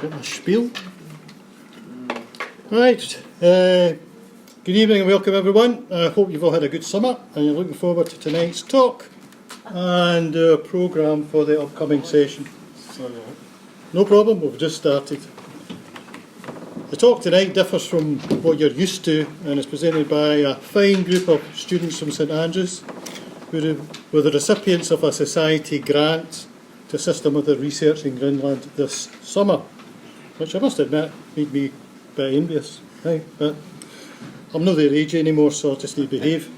Get my spiel. Right. Good evening and welcome everyone. I hope you've all had a good summer and you're looking forward to tonight's talk and our programme for the upcoming session. No problem, we've just started. The talk tonight differs from what you're used to and is presented by a fine group of students from St Andrews who were the recipients of a society grant to assist them with their research in Greenland this summer, which I must admit made me a bit envious. Right? But I'm not their age anymore, so I'll just need to behave.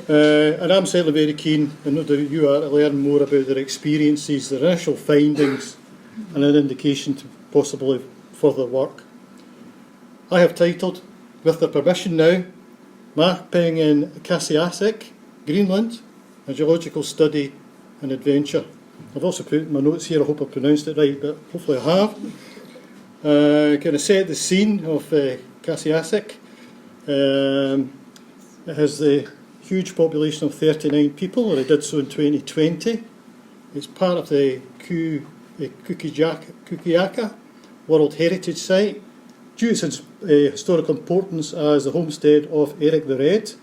And I'm certainly very keen, and no doubt you are, to learn more about their experiences, their initial findings, and an indication to possibly further work. I have titled, with their permission now, Mapping in Qassiarsuk, Greenland, a Geological Study and Adventure. I've also put in my notes here, I hope I pronounced it right, but hopefully I have. Kind of set the scene of Qassiarsuk. It has the huge population of 39 people, or it did so in 2020. It's part of the Kukiaka World Heritage Site, due to its historical importance as the homestead of Eric the Red,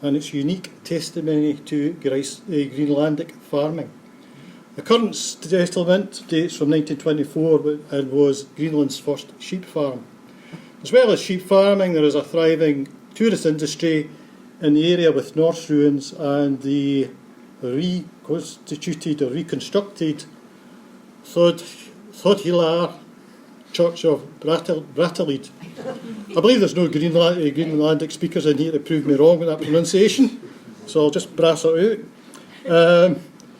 and its unique testimony to Greenlandic farming. The current settlement dates from 1924 and was Greenland's first sheep farm. As well as sheep farming, there is a thriving tourist industry in the area with Norse ruins and the reconstituted or reconstructed Thothilar Church of Brattelied. I believe there's no Greenlandic speakers in here to prove me wrong with that pronunciation, so I'll just brass it out.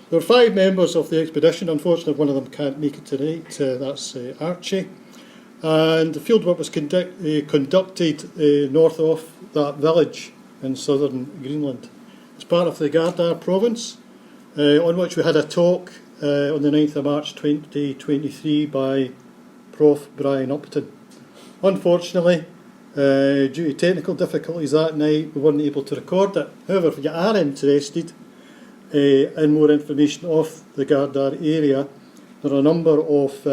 There are 5 members of the expedition. Unfortunately, one of them can't make it tonight. That's Archie. And the fieldwork was conducted north of that village in southern Greenland. It's part of the Gardar province, on which we had a talk on the 9th of March 2023 by Prof. Brian Upton. Unfortunately, due to technical difficulties that night, we weren't able to record it. However, if you are interested in more information of the Gardar area, there are a number of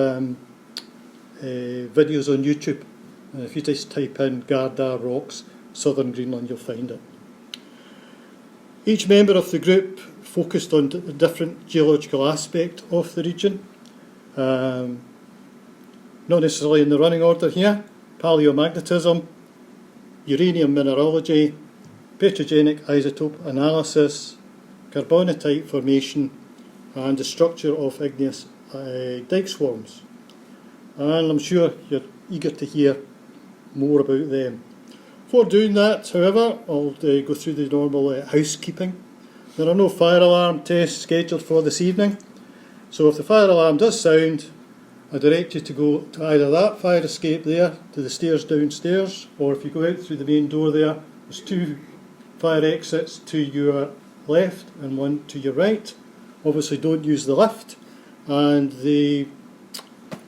videos on YouTube. If you just type in Gardar Rocks, Southern Greenland, you'll find it. Each member of the group focused on a different geological aspect of the region. Not necessarily in the running order here: paleomagnetism, uranium mineralogy, petrogenic isotope analysis, carbonatite formation, and the structure of igneous dike swarms. And I'm sure you're eager to hear more about them. Before doing that, however, I'll go through the normal housekeeping. There are no fire alarm tests scheduled for this evening, so if the fire alarm does sound, I direct you to go to either that fire escape there, to the stairs downstairs, or if you go out through the main door there, there's 2 fire exits to your left and 1 to your right. Obviously don't use the lift, and the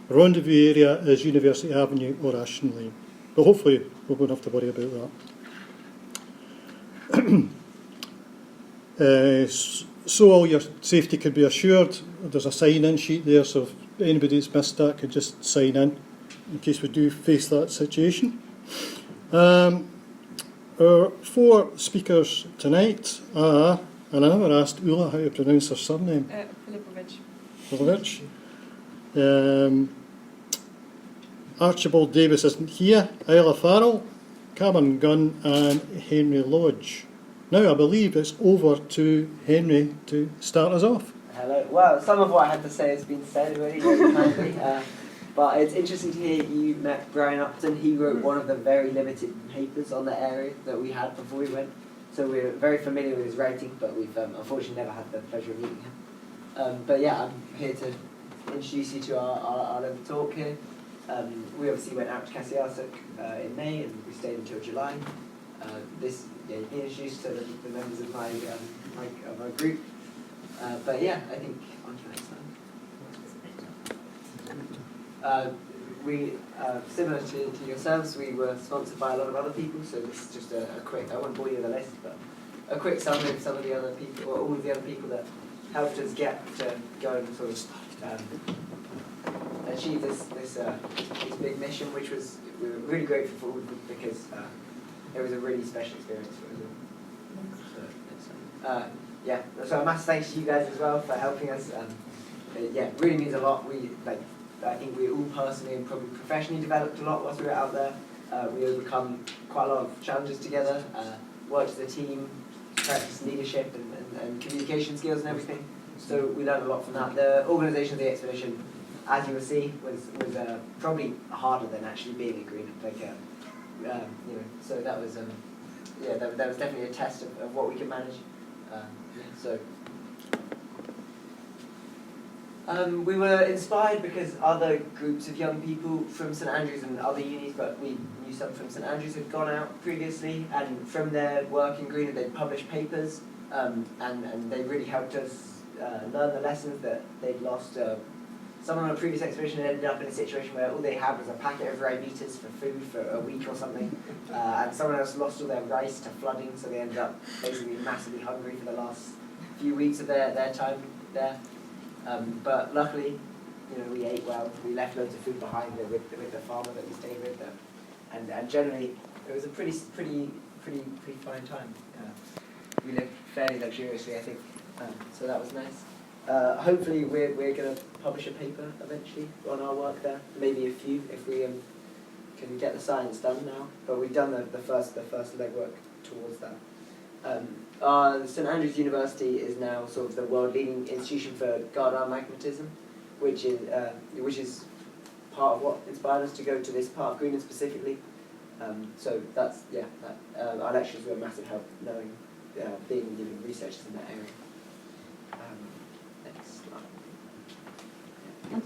rendezvous area is University Avenue or Ashton Lane, but hopefully we won't have to worry about that. So all your safety can be assured. There's a sign-in sheet there, so if anybody that's missed that could just sign in case we do face that situation. Our 4 speakers tonight are, and I never asked Ula how to pronounce her surname. Filipovich. Archibald Davis isn't here. Isla Farrell, Cameron Gunn, and Henry Lodge. Now I believe it's over to Henry to start us off. Hello. Well, some of what I had to say has been said already, very kindly. But it's interesting to hear you met Brian Upton. He wrote one of the very limited papers on the area that we had before we went. So we're very familiar with his writing, but we've unfortunately never had the pleasure of meeting him. But yeah, I'm here to introduce you to our little talk here. We obviously went out to Qassiarsuk in May, and we stayed until July. He introduced to the members of my group. But yeah, I think on to the next slide. We, similar to yourselves, we were sponsored by a lot of other people, so this is just a quick, I won't bore you with a list, but a quick summary of some of the other people, or all of the other people that helped us get to go and sort of achieve this big mission, which we were really grateful for because it was a really special experience for us all. So a massive thanks to you guys as well for helping us. It really means a lot. I think we all personally and probably professionally developed a lot whilst we were out there. We overcome quite a lot of challenges together, worked as a team, practiced leadership and communication skills and everything. So we learned a lot from that. The organisation of the expedition, as you will see, was probably harder than actually being in Greenland. So that was that was definitely a test of what we could manage. We were inspired because other groups of young people from St Andrews and other unis, but we knew some from St Andrews, had gone out previously, and from their work in Greenland they'd published papers, and they really helped us learn the lessons that they'd lost. Someone on a previous expedition had ended up in a situation where all they had was a packet of ribetas for food for a week or something, and someone else lost all their rice to flooding, so they ended up basically massively hungry for the last few weeks of their time there. But luckily, we ate well. We left loads of food behind with the farmer that we stayed with, and generally it was a pretty fine time. We lived fairly luxuriously, I think. So that was nice. Hopefully, we're going to publish a paper eventually on our work there. Maybe a few if we can get the science done now. But we've done the first legwork towards that. St Andrews University is now sort of the world-leading institution for Gardner magnetism, which is part of what inspired us to go to this part of Greenland specifically. So that's our lectures were a massive help knowing being researchers in that area. Next slide.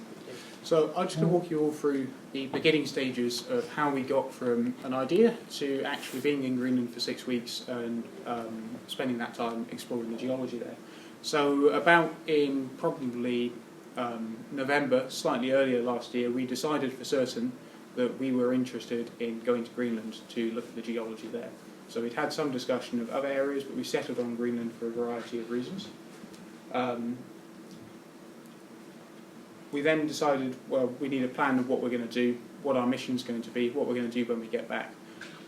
So I'm just going to walk you all through the beginning stages of how we got from an idea to actually being in Greenland for 6 weeks and spending that time exploring the geology there. So about in probably November, slightly earlier last year, we decided for certain that we were interested in going to Greenland to look at the geology there. So we'd had some discussion of other areas, but we settled on Greenland for a variety of reasons. We then decided, well, we need a plan of what we're going to do, what our mission's going to be, what we're going to do when we get back.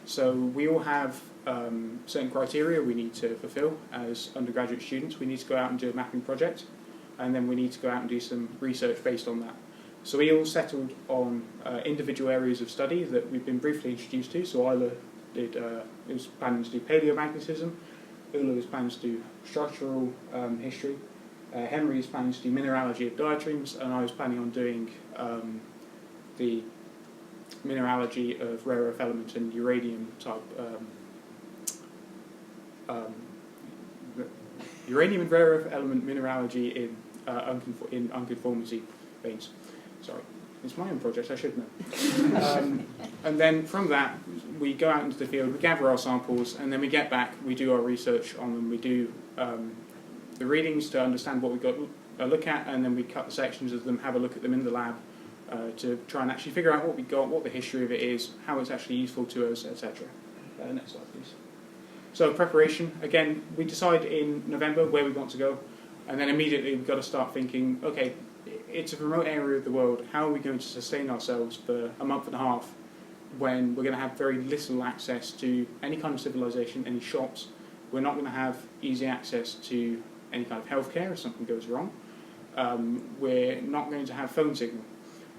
So we all have certain criteria we need to fulfill as undergraduate students. We need to go out and do a mapping project, and then we need to go out and do some research based on that. So we all settled on individual areas of study that we've been briefly introduced to. So Isla was planning to do paleomagnetism, Ulla was planning to do structural history, Henry is planning to do mineralogy of diatremes, and I was planning on doing the mineralogy of rare earth element and uranium type, uranium and rare earth element mineralogy in unconformity veins. Sorry, it's my own project, I should know. And then from that, we go out into the field, we gather our samples, and then we get back, we do our research on them, we do the readings to understand what we've got a look at, and then we cut the sections of them, have a look at them in the lab to try and actually figure out what we got, what the history of it is, how it's actually useful to us, etc. Next slide, please. So preparation, again, we decide in November where we want to go, and then immediately we've got to start thinking, okay, it's a remote area of the world, how are we going to sustain ourselves for a month and a half when we're going to have very little access to any kind of civilization, any shops, we're not going to have easy access to any kind of healthcare if something goes wrong. We're not going to have phone signal.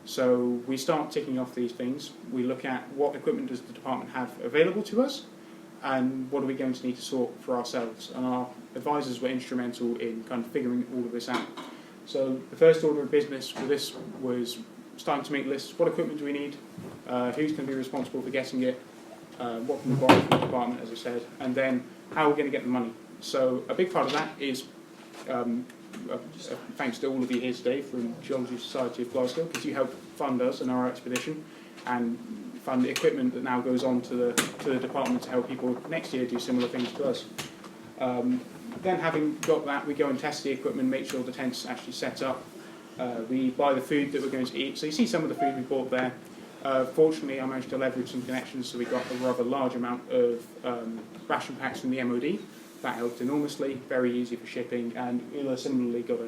So we start ticking off these things. We look at what equipment does the department have available to us, and what are we going to need to sort for ourselves. And our advisors were instrumental in kind of figuring all of this out. So the first order of business for this was starting to make lists. What equipment do we need? Who's going to be responsible for getting it? What can we borrow from the department, as I said? And then how we're going to get the money. So a big part of that is thanks to all of you here today from Geological Society of Glasgow, because you helped fund us and our expedition and fund the equipment that now goes on to the department to help people next year do similar things to us. Then having got that, we go and test the equipment, make sure the tent's actually set up. We buy the food that we're going to eat. So you see some of the food we bought there. Fortunately, I managed to leverage some connections, so we got a rather large amount of ration packs from the MOD. That helped enormously, very easy for shipping, and Ulla similarly got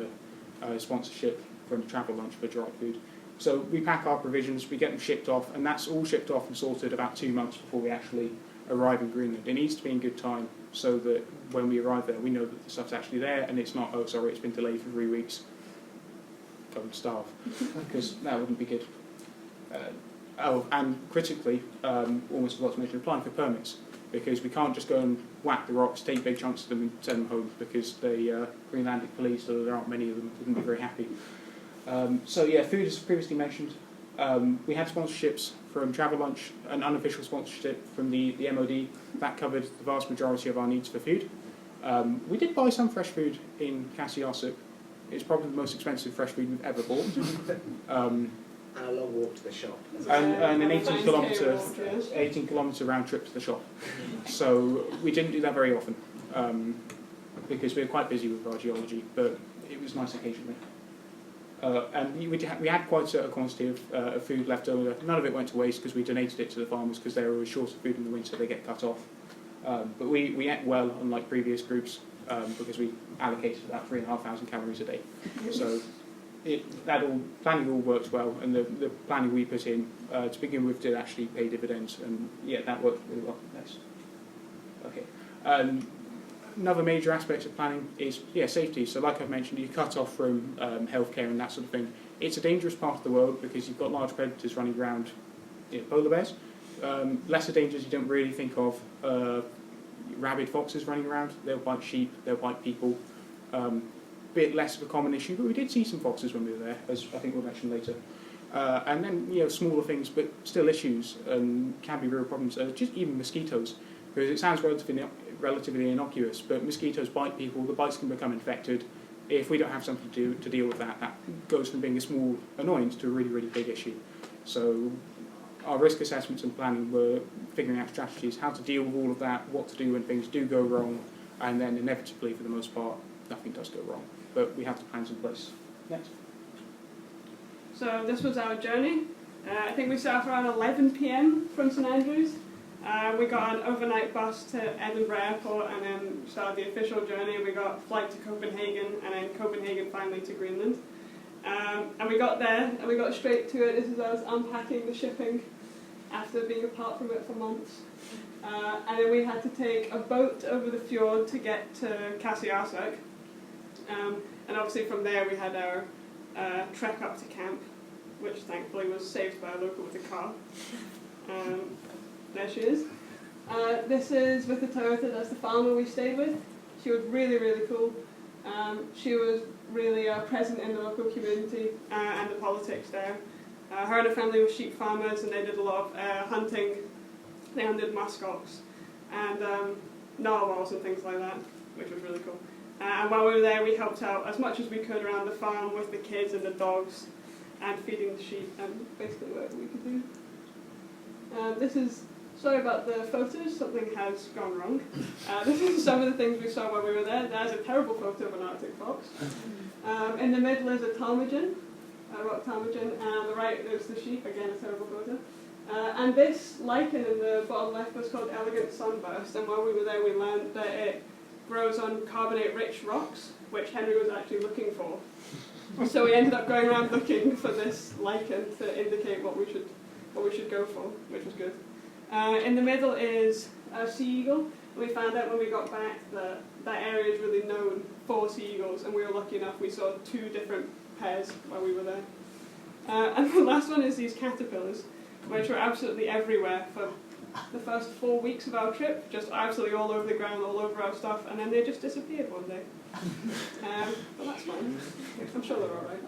a sponsorship from Travel Lunch for dry food. So we pack our provisions, we get them shipped off, and that's all shipped off and sorted about 2 months before we actually arrive in Greenland. It needs to be in good time so that when we arrive there, we know that the stuff's actually there, and it's not, oh, sorry, it's been delayed for 3 weeks. Go and starve, because that wouldn't be good. And critically, almost forgot to mention applying for permits, because we can't just go and whack the rocks, take big chunks of them and send them home, because the Greenlandic police, though there aren't many of them, wouldn't be very happy. So yeah, food as previously mentioned. We had sponsorships from Travel Lunch, an unofficial sponsorship from the MOD, that covered the vast majority of our needs for food. We did buy some fresh food in Qassiarsuk. It's probably the most expensive fresh food we've ever bought. And a long walk to the shop. And an 18 kilometre round trip to the shop. So we didn't do that very often because we were quite busy with our geology, but it was nice occasionally. And we had quite a quantity of food left over. None of it went to waste because we donated it to the farmers because they were always short of food in the winter, they get cut off. But we ate well, unlike previous groups, because we allocated about 3,500 calories a day. So planning all works well, and the planning we put in to begin with did actually pay dividends, and yeah, that worked really well. Nice. Okay. Another major aspect of planning is safety. So like I've mentioned, you cut off from healthcare and that sort of thing. It's a dangerous part of the world because you've got large predators running around, polar bears. Lesser dangers you don't really think of. Rabid foxes running around, they'll bite sheep, they'll bite people. Bit less of a common issue, but we did see some foxes when we were there, as I think we'll mention later. And then smaller things, but still issues and can be real problems. Just even mosquitoes, because it sounds relatively innocuous, but mosquitoes bite people. The bites can become infected. If we don't have something to deal with that, that goes from being a small annoyance to a really, really big issue. So our risk assessments and planning were figuring out strategies, how to deal with all of that, what to do when things do go wrong, and then inevitably, for the most part, nothing does go wrong. But we have the plans in place. Next. So this was our journey. I think we set off around 11 p.m. from St Andrews. We got an overnight bus to Edinburgh Airport and then started the official journey. We got a flight to Copenhagen and then Copenhagen finally to Greenland. And we got there and we got straight to it. This is us unpacking the shipping after being apart from it for months. And then we had to take a boat over the fjord to get to Qassiarsuk. And obviously from there we had our trek up to camp, which thankfully was saved by a local with a car. There she is. This is with the Toyota, that's the farmer we stayed with. She was really, really cool. She was really present in the local community and the politics there. Her and her family were sheep farmers and they did a lot of hunting. They hunted muskox and narwhals and things like that, which was really cool. And while we were there, we helped out as much as we could around the farm with the kids and the dogs and feeding the sheep and basically whatever we could do. This is, sorry about the photos, something has gone wrong. This is some of the things we saw while we were there. There's a terrible photo of an Arctic fox. In the middle is a ptarmigan, a rock ptarmigan, and on the right there's the sheep, again a terrible photo. And this lichen in the bottom left was called elegant sunburst, and while we were there we learned that it grows on carbonate-rich rocks, which Henry was actually looking for. So we ended up going around looking for this lichen to indicate what we should go for, which was good. In the middle is a sea eagle, and we found out when we got back that that area is really known for sea eagles, and we were lucky enough we saw 2 different pairs while we were there. And the last one is these caterpillars, which were absolutely everywhere for the first 4 weeks of our trip, just absolutely all over the ground, all over our stuff, and then they just disappeared one day. But that's fine. I'm sure they're alright.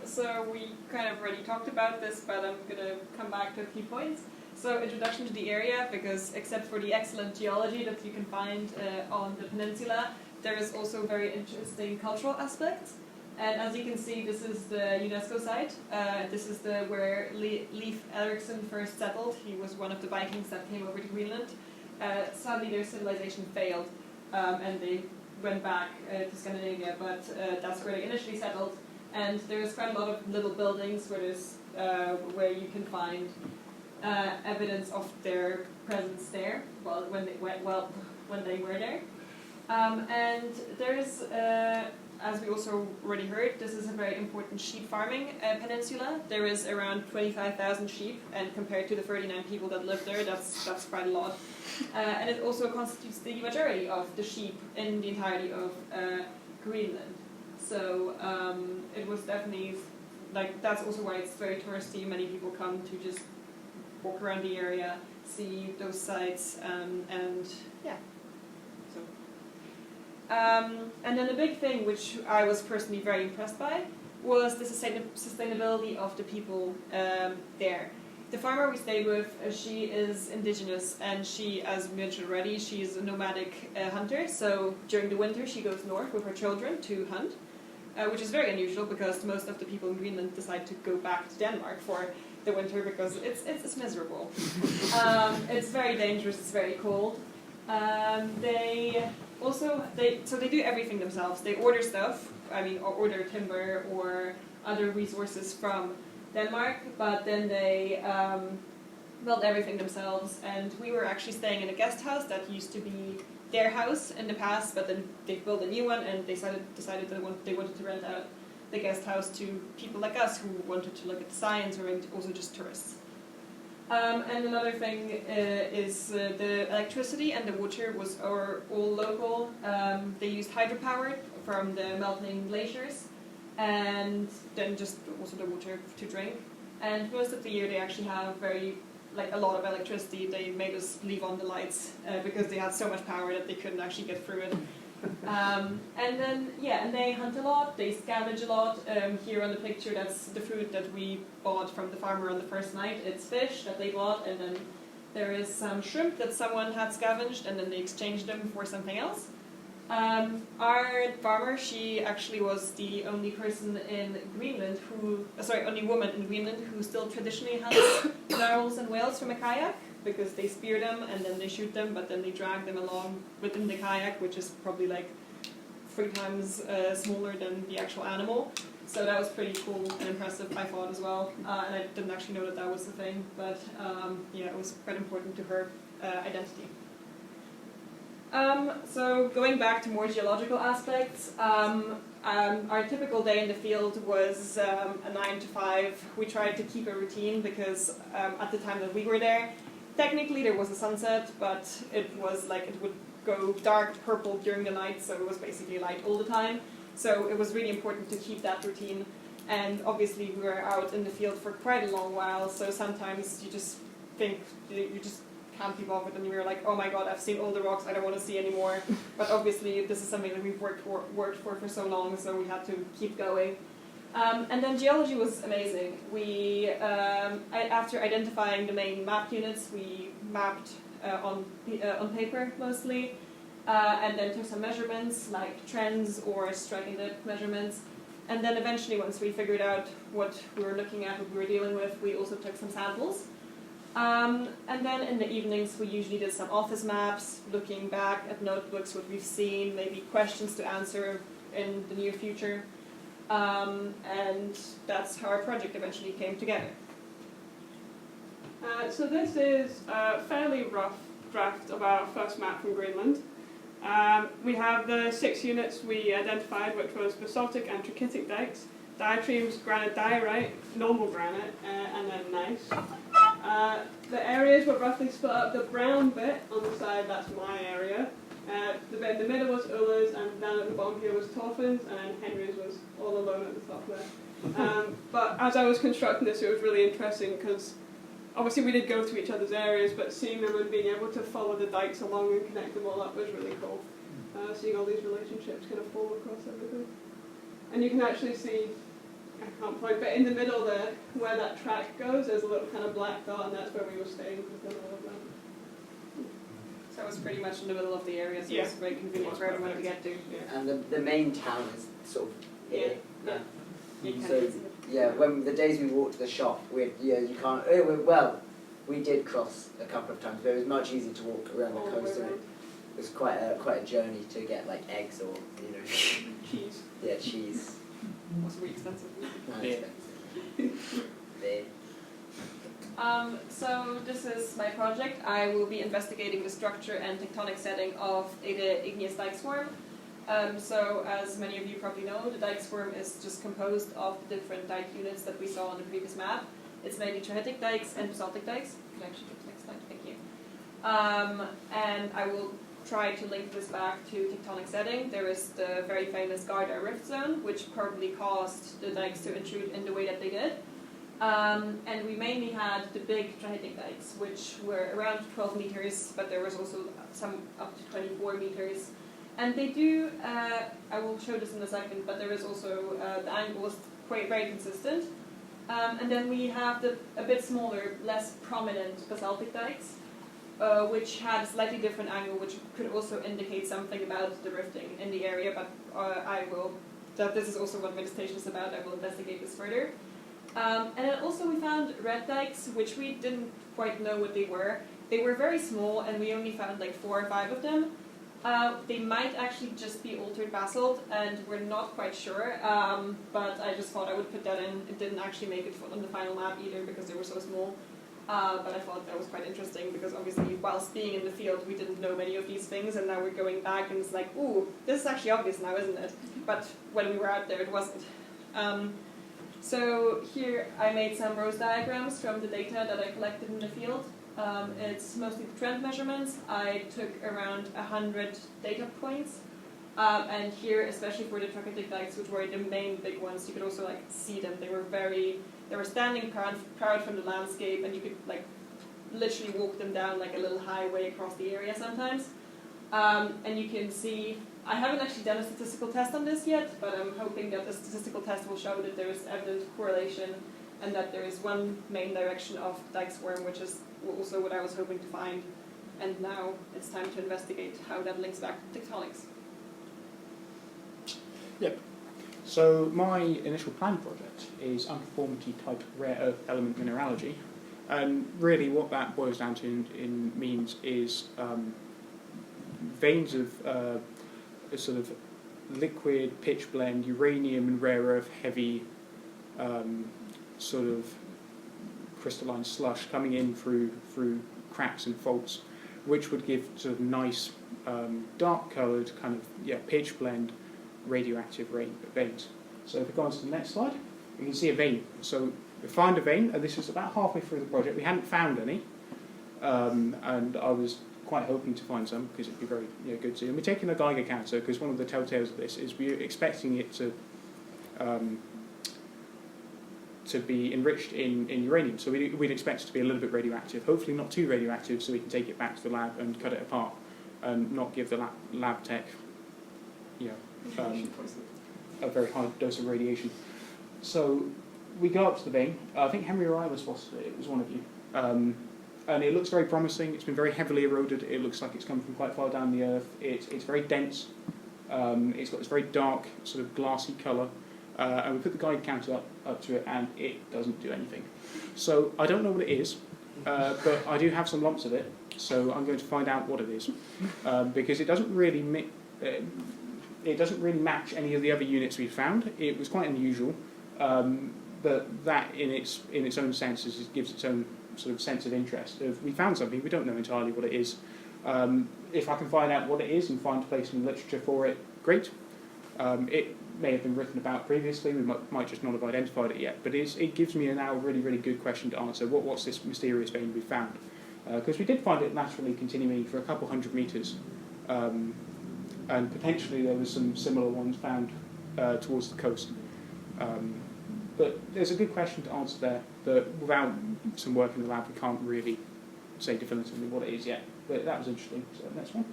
So we kind of already talked about this, but I'm going to come back to a few points. So introduction to the area, because except for the excellent geology that you can find on the peninsula, there is also very interesting cultural aspects. And as you can see, this is the UNESCO site. This is where Leif Erikson first settled. He was one of the Vikings that came over to Greenland. Sadly, their civilization failed, and they went back to Scandinavia, but that's where they initially settled. And there's quite a lot of little buildings where you can find evidence of their presence there when they were there. And there's as we also already heard, this is a very important sheep farming peninsula. There is around 25,000 sheep, and compared to the 39 people that live there, that's quite a lot. And it also constitutes the majority of the sheep in the entirety of Greenland. So it was definitely, like, that's also why it's very touristy. Many people come to just walk around the area, see those sites, and yeah. So. And then the big thing, which I was personally very impressed by, was the sustainability of the people there. The farmer we stayed with, she is indigenous, and she, as mentioned already, she's a nomadic hunter. So during the winter, she goes north with her children to hunt, which is very unusual because most of the people in Greenland decide to go back to Denmark for the winter because it's miserable. It's very dangerous. It's very cold. They do everything themselves. They order stuff. Or order timber or other resources from Denmark, but then they build everything themselves. And we were actually staying in a guest house that used to be their house in the past, but then they built a new one, and they decided that they wanted to rent out the guest house to people like us who wanted to look at the science, or also just tourists. And another thing is the electricity and the water are all local. They used hydropower from the melting glaciers, and then just also the water to drink. And most of the year they actually have a lot of electricity. They made us leave on the lights because they had so much power that they couldn't actually get through it. And they hunt a lot, they scavenge a lot. Here on the picture, that's the food that we bought from the farmer on the first night. It's fish that they bought, and then there is some shrimp that someone had scavenged, and then they exchanged them for something else. Our farmer, she actually was the only person in Greenland only woman in Greenland who still traditionally hunts narwhals and whales from a kayak, because they spear them and then they shoot them, but then they drag them along within the kayak, which is probably like 3 times smaller than the actual animal. So that was pretty cool and impressive, I thought, as well. And I didn't actually know that was the thing, but it was quite important to her identity. So going back to more geological aspects, our typical day in the field was a 9 to 5. We tried to keep a routine because at the time that we were there, technically there was a sunset, but it was like it would go dark purple during the night, so it was basically light all the time. So it was really important to keep that routine. And obviously we were out in the field for quite a long while, so sometimes you just think you just can't be bothered, and you're like, oh my god, I've seen all the rocks, I don't want to see anymore. But obviously this is something that we've worked for so long, so we had to keep going. And then geology was amazing. We, after identifying the main map units, we mapped on paper mostly, and then took some measurements like trends or striking depth measurements. And then eventually, once we figured out what we were looking at, what we were dealing with, we also took some samples. And then in the evenings we usually did some office maps, looking back at notebooks, what we've seen, maybe questions to answer in the near future. And that's how our project eventually came together. So this is a fairly rough draft of our first map from Greenland. We have the 6 units we identified, which was basaltic and trachytic dikes, diatremes, granite diorite, normal granite, and then gneiss. The areas were roughly split up. The brown bit on the side, that's my area. The bit in the middle was Ulla's, and down at the bottom here was Torfinn's, and Henry's was all alone at the top there. But as I was constructing this, it was really interesting because obviously we did go to each other's areas, but seeing them and being able to follow the dikes along and connect them all up was really cool. Seeing all these relationships kind of fall across everything. And you can actually see, I can't point, but in the middle there, where that track goes, there's a little kind of black dot, and that's where we were staying within all of that. So it was pretty much in the middle of the area, so Yeah. it was very convenient for everyone to get to. Yeah. And the main town is sort of here. Yeah. You can So see it. yeah, when the days we walked to the shop, we did cross a couple of times, but it was much easier to walk around All the the way coast. And around. it was quite a journey to get like eggs or Cheese. yeah, cheese. It was really expensive. Not Beer. expensive. Beer. So this is my project. I will be investigating the structure and tectonic setting of the igneous dike swarm. So as many of you probably know, the dike swarm is just composed of the different dike units that we saw on the previous map. It's mainly trachytic dikes and basaltic dikes. Could I actually go to the next slide? Thank you. And I will try to link this back to tectonic setting. There is the very famous Garda rift zone, which probably caused the dikes to intrude in the way that they did. And we mainly had the big trachytic dikes, which were around 12 meters, but there was also some up to 24 meters. And they do, I will show this in a second, but there is also, the angle is quite very consistent. And then we have a bit smaller, less prominent basaltic dikes, which had a slightly different angle, which could also indicate something about the rifting in the area, but this is also what meditation is about. I will investigate this further. And then also we found red dikes, which we didn't quite know what they were. They were very small, and we only found like 4 or 5 of them. They might actually just be altered basalt, and we're not quite sure, but I just thought I would put that in. It didn't actually make it on the final map either because they were so small, but I thought that was quite interesting because obviously whilst being in the field we didn't know many of these things, and now we're going back and it's like, ooh, this is actually obvious now, isn't it? But when we were out there it wasn't. So here I made some rose diagrams from the data that I collected in the field. It's mostly the trend measurements. I took around 100 data points, and here, especially for the trachytic dikes, which were the main big ones, you could also like see them. They were standing proud from the landscape, and you could like literally walk them down like a little highway across the area sometimes. And you can see, I haven't actually done a statistical test on this yet, but I'm hoping that the statistical test will show that there is evident correlation and that there is one main direction of dike swarm, which is also what I was hoping to find. And now it's time to investigate how that links back to tectonics. Yep. So my initial plan project is unconformity type rare earth element mineralogy. And really what that boils down to means is veins of a sort of liquid pitch blend uranium and rare earth heavy sort of crystalline slush coming in through cracks and faults, which would give sort of nice dark coloured kind of pitch blend radioactive veins. So if we go on to the next slide, you can see a vein. So we find a vein, and this is about halfway through the project. We hadn't found any, and I was quite hoping to find some because it'd be very good to see. And we're taking a Geiger counter because one of the telltales of this is we're expecting it to be enriched in uranium. So we'd expect it to be a little bit radioactive. Hopefully not too radioactive, so we can take it back to the lab and cut it apart and not give the lab tech a very high dose of radiation. So we go up to the vein. I think Henry or I was spotted it. It was one of you. And it looks very promising. It's been very heavily eroded. It looks like it's come from quite far down the earth. It's very dense. It's got this very dark, sort of glassy colour. And we put the Geiger counter up to it, and it doesn't do anything. So I don't know what it is, but I do have some lumps of it. So I'm going to find out what it is, because it doesn't really match any of the other units we've found. It was quite unusual, but that in its own sense gives its own sort of sense of interest. If we found something, we don't know entirely what it is. If I can find out what it is and find a place in the literature for it, great. It may have been written about previously, we might just not have identified it yet, but it gives me now a really, really good question to answer. What's this mysterious vein we found? Because we did find it laterally continuing for a couple hundred metres, and potentially there was some similar ones found towards the coast. But there's a good question to answer there, but without some work in the lab we can't really say definitively what it is yet. But that was interesting. So next one.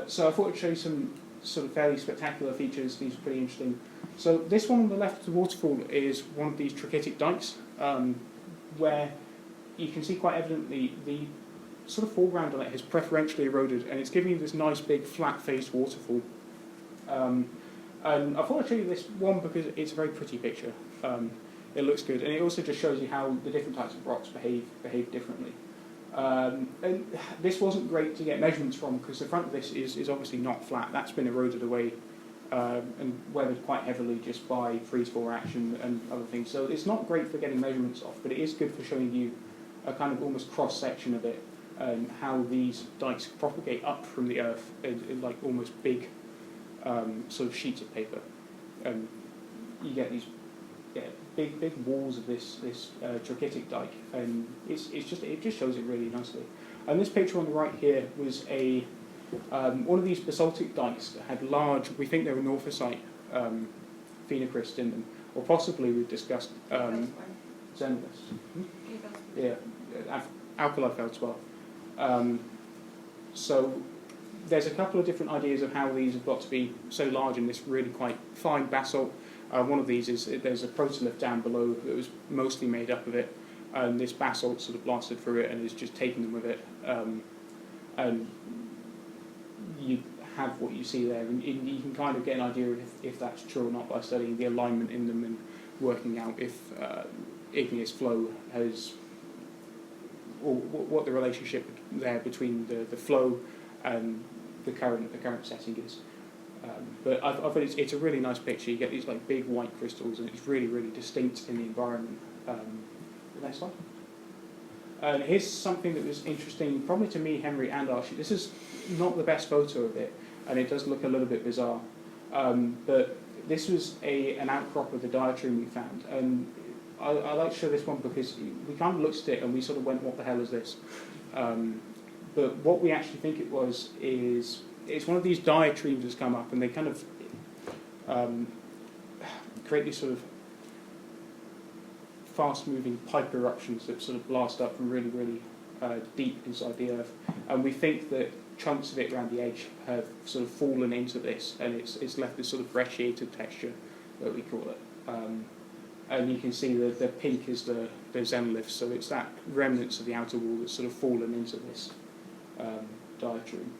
So I thought I'd show you some sort of fairly spectacular features. These are pretty interesting. So this one on the left of the waterfall is one of these trachytic dikes, where you can see quite evidently the sort of foreground on it has preferentially eroded, and it's giving you this nice big flat-faced waterfall. And I thought I'd show you this one because it's a very pretty picture. It looks good, and it also just shows you how the different types of rocks behave differently. And this wasn't great to get measurements from because the front of this is obviously not flat. That's been eroded away and weathered quite heavily just by freeze-thaw action and other things. So it's not great for getting measurements off, but it is good for showing you a kind of almost cross-section of it and how these dikes propagate up from the earth in like almost big sort of sheets of paper, and you get these big walls of this trachytic dike, and it just shows it really nicely. And this picture on the right here was one of these basaltic dikes that had large, we think they were Norphosite phenocrysts in them, or possibly we've discussed xenoliths. Yeah, alkali feldspar. So there's a couple of different ideas of how these have got to be so large in this really quite fine basalt. One of these is there's a protolith down below that was mostly made up of it, and this basalt sort of blasted through it and has just taken them with it. And you have what you see there, and you can kind of get an idea of if that's true or not by studying the alignment in them and working out if igneous flow has, or what the relationship there between the flow and the current setting is. But I thought it's a really nice picture. You get these like big white crystals, and it's really, really distinct in the environment. The next slide. Here's something that was interesting, probably to me, Henry, and Archie. This is not the best photo of it, and it does look a little bit bizarre. But this was an outcrop of the diatreme we found, and I like to show this one because we kind of looked at it and we sort of went, "What the hell is this?" But what we actually think it was is it's one of these diatremes that's come up, and they kind of create these sort of fast-moving pipe eruptions that sort of blast up from really, really deep inside the Earth. And we think that chunks of it around the edge have sort of fallen into this, and it's left this sort of brecciated texture, that we call it. And you can see the pink is the xenoliths, so it's that remnants of the outer wall that's sort of fallen into this diatreme.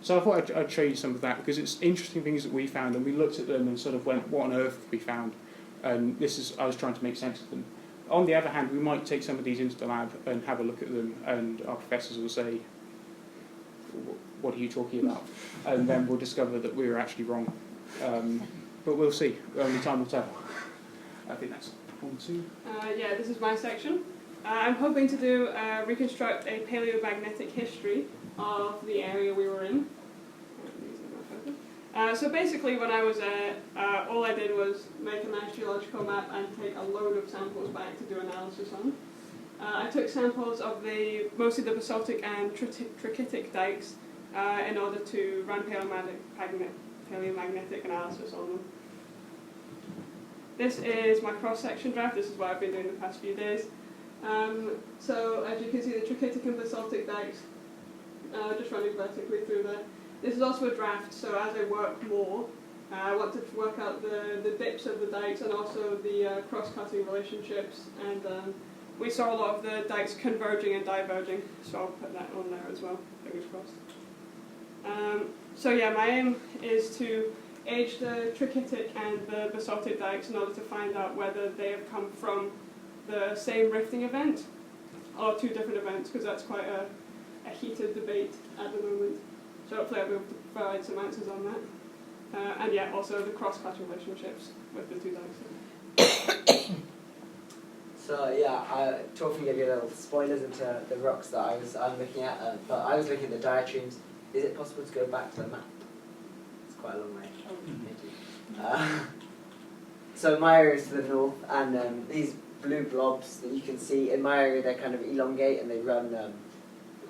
So I thought I'd show you some of that, because it's interesting things that we found, and we looked at them and sort of went, what on earth have we found? And I was trying to make sense of them. On the other hand, we might take some of these into the lab and have a look at them, and our professors will say, what are you talking about? And then we'll discover that we were actually wrong. But we'll see. Only time will tell. I think that's one, two. Yeah, this is my section. I'm hoping to reconstruct a paleomagnetic history of the area we were in. So basically, when I was there, all I did was make a nice geological map and take a load of samples back to do analysis on. I took samples of mostly the basaltic and trachytic dikes in order to run paleomagnetic analysis on them. This is my cross-section draft. This is what I've been doing the past few days. So as you can see, the trachytic and basaltic dikes, just running vertically through there. This is also a draft, so as I work more, I want to work out the dips of the dikes and also the cross-cutting relationships. And we saw a lot of the dikes converging and diverging, so I'll put that on there as well, fingers crossed. So yeah, my aim is to age the trachytic and the basaltic dikes in order to find out whether they have come from the same rifting event or two different events, because that's quite a heated debate at the moment. So hopefully I'll be able to provide some answers on that. And yeah, also the cross-cutting relationships with the two dikes. So yeah, Torfin gave you little spoilers into the rocks that I'm looking at, but I was looking at the diatremes. Is it possible to go back to the map? It's quite a long way. So my area is to the north, and these blue blobs that you can see in my area, they kind of elongate and they run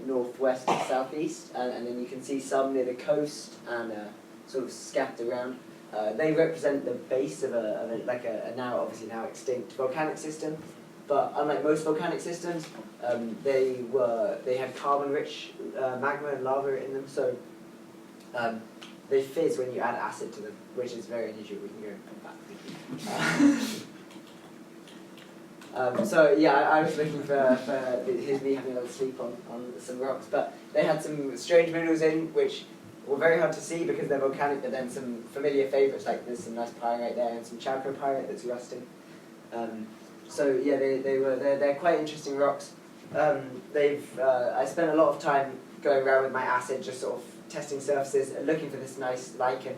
northwest to southeast, and then you can see some near the coast and sort of scattered around. They represent the base of a now obviously now extinct volcanic system, but unlike most volcanic systems, they had carbon-rich magma and lava in them, so they fizz when you add acid to them, which is very unusual. We can go back. So yeah, I was looking for me having a little sleep on some rocks, but they had some strange minerals in which were very hard to see because they're volcanic, but then some familiar favourites, like there's some nice pyrite there and some chalcopyrite that's rusting. So yeah, they're quite interesting rocks. I spent a lot of time going around with my acid, just sort of testing surfaces and looking for this nice lichen,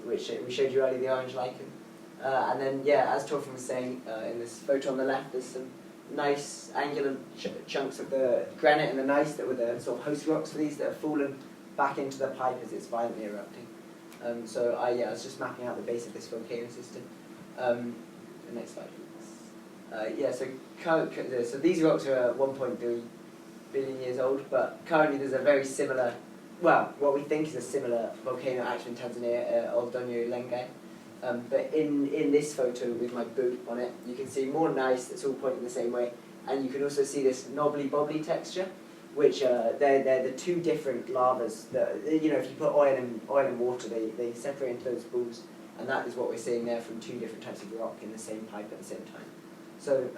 which we showed you earlier, the orange lichen. And then, yeah, as Torfin was saying, in this photo on the left, there's some nice angular chunks of the granite and the gneiss that were the sort of host rocks for these that have fallen back into the pipe as it's violently erupting. So I was just mapping out the base of this volcano system. The next slide, please. So these rocks are 1.3 billion years old, but currently there's a very similar, well, what we think is a similar volcano actually in Tanzania, Old Donyo Lenge. But in this photo with my boot on it, you can see more gneiss that's all pointing the same way, and you can also see this knobbly bobbly texture, which they're the two different lavas that, if you put oil and water, they separate into those balls, and that is what we're seeing there from two different types of rock in the same pipe at the same time. So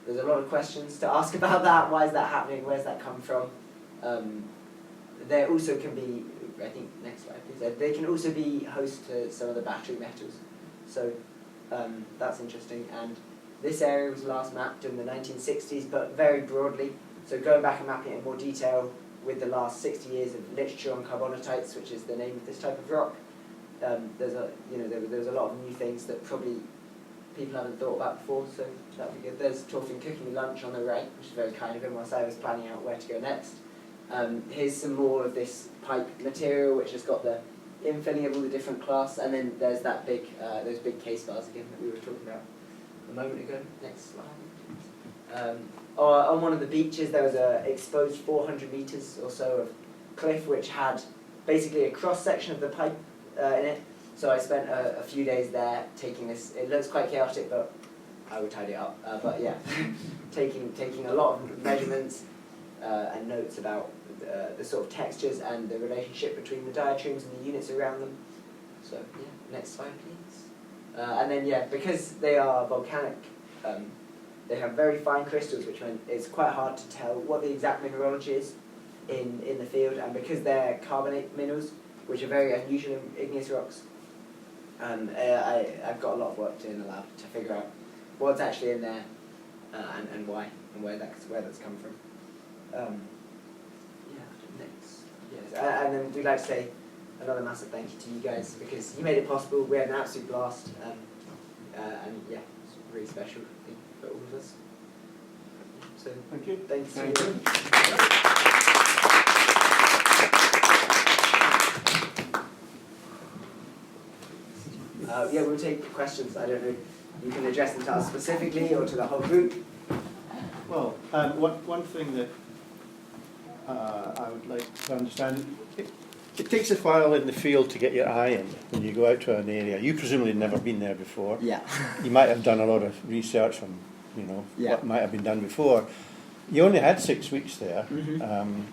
there's a lot of questions to ask about that. Why is that happening? Where's that come from? There also can be, I think, next slide please, they can also be host to some of the battery metals. So that's interesting. And this area was last mapped in the 1960s, but very broadly. So going back and mapping it in more detail with the last 60 years of literature on carbonatites, which is the name of this type of rock, there's a lot of new things that probably people haven't thought about before, so that would be good. There's Torfin cooking me lunch on the right, which is very kind of him whilst I was planning out where to go next. Here's some more of this pipe material, which has got the infilling of all the different clasts, and then there's that big, those big case bars again that we were talking about a moment ago. Next slide. On one of the beaches, there was a exposed 400 meters or so of cliff, which had basically a cross section of the pipe in it. So I spent a few days there taking this. It looks quite chaotic, but I would tidy it up. But yeah, taking a lot of measurements and notes about the sort of textures and the relationship between the diatribes and the units around them. So yeah, next slide please. And then yeah, because they are volcanic, they have very fine crystals, which means it's quite hard to tell what the exact mineralogy is in the field. And because they're carbonate minerals, which are very unusual in igneous rocks, I've got a lot of work to do in the lab to figure out what's actually in there and why and where that's come from. Next. Yes, and then we'd like to say another massive thank you to you guys, because you made it possible. We had an absolute blast, and yeah, it's a really special thing for all of us. So Thank you. Thanks. Thank you. We'll take questions. I don't know, you can address them to us specifically or to the whole group. Well, one thing that I would like to understand, it takes a while in the field to get your eye in when you go out to an area. You presumably have never been there before. Yeah. You might have done a lot of research on, what might have been done before. You only had 6 weeks there. Mm-hmm.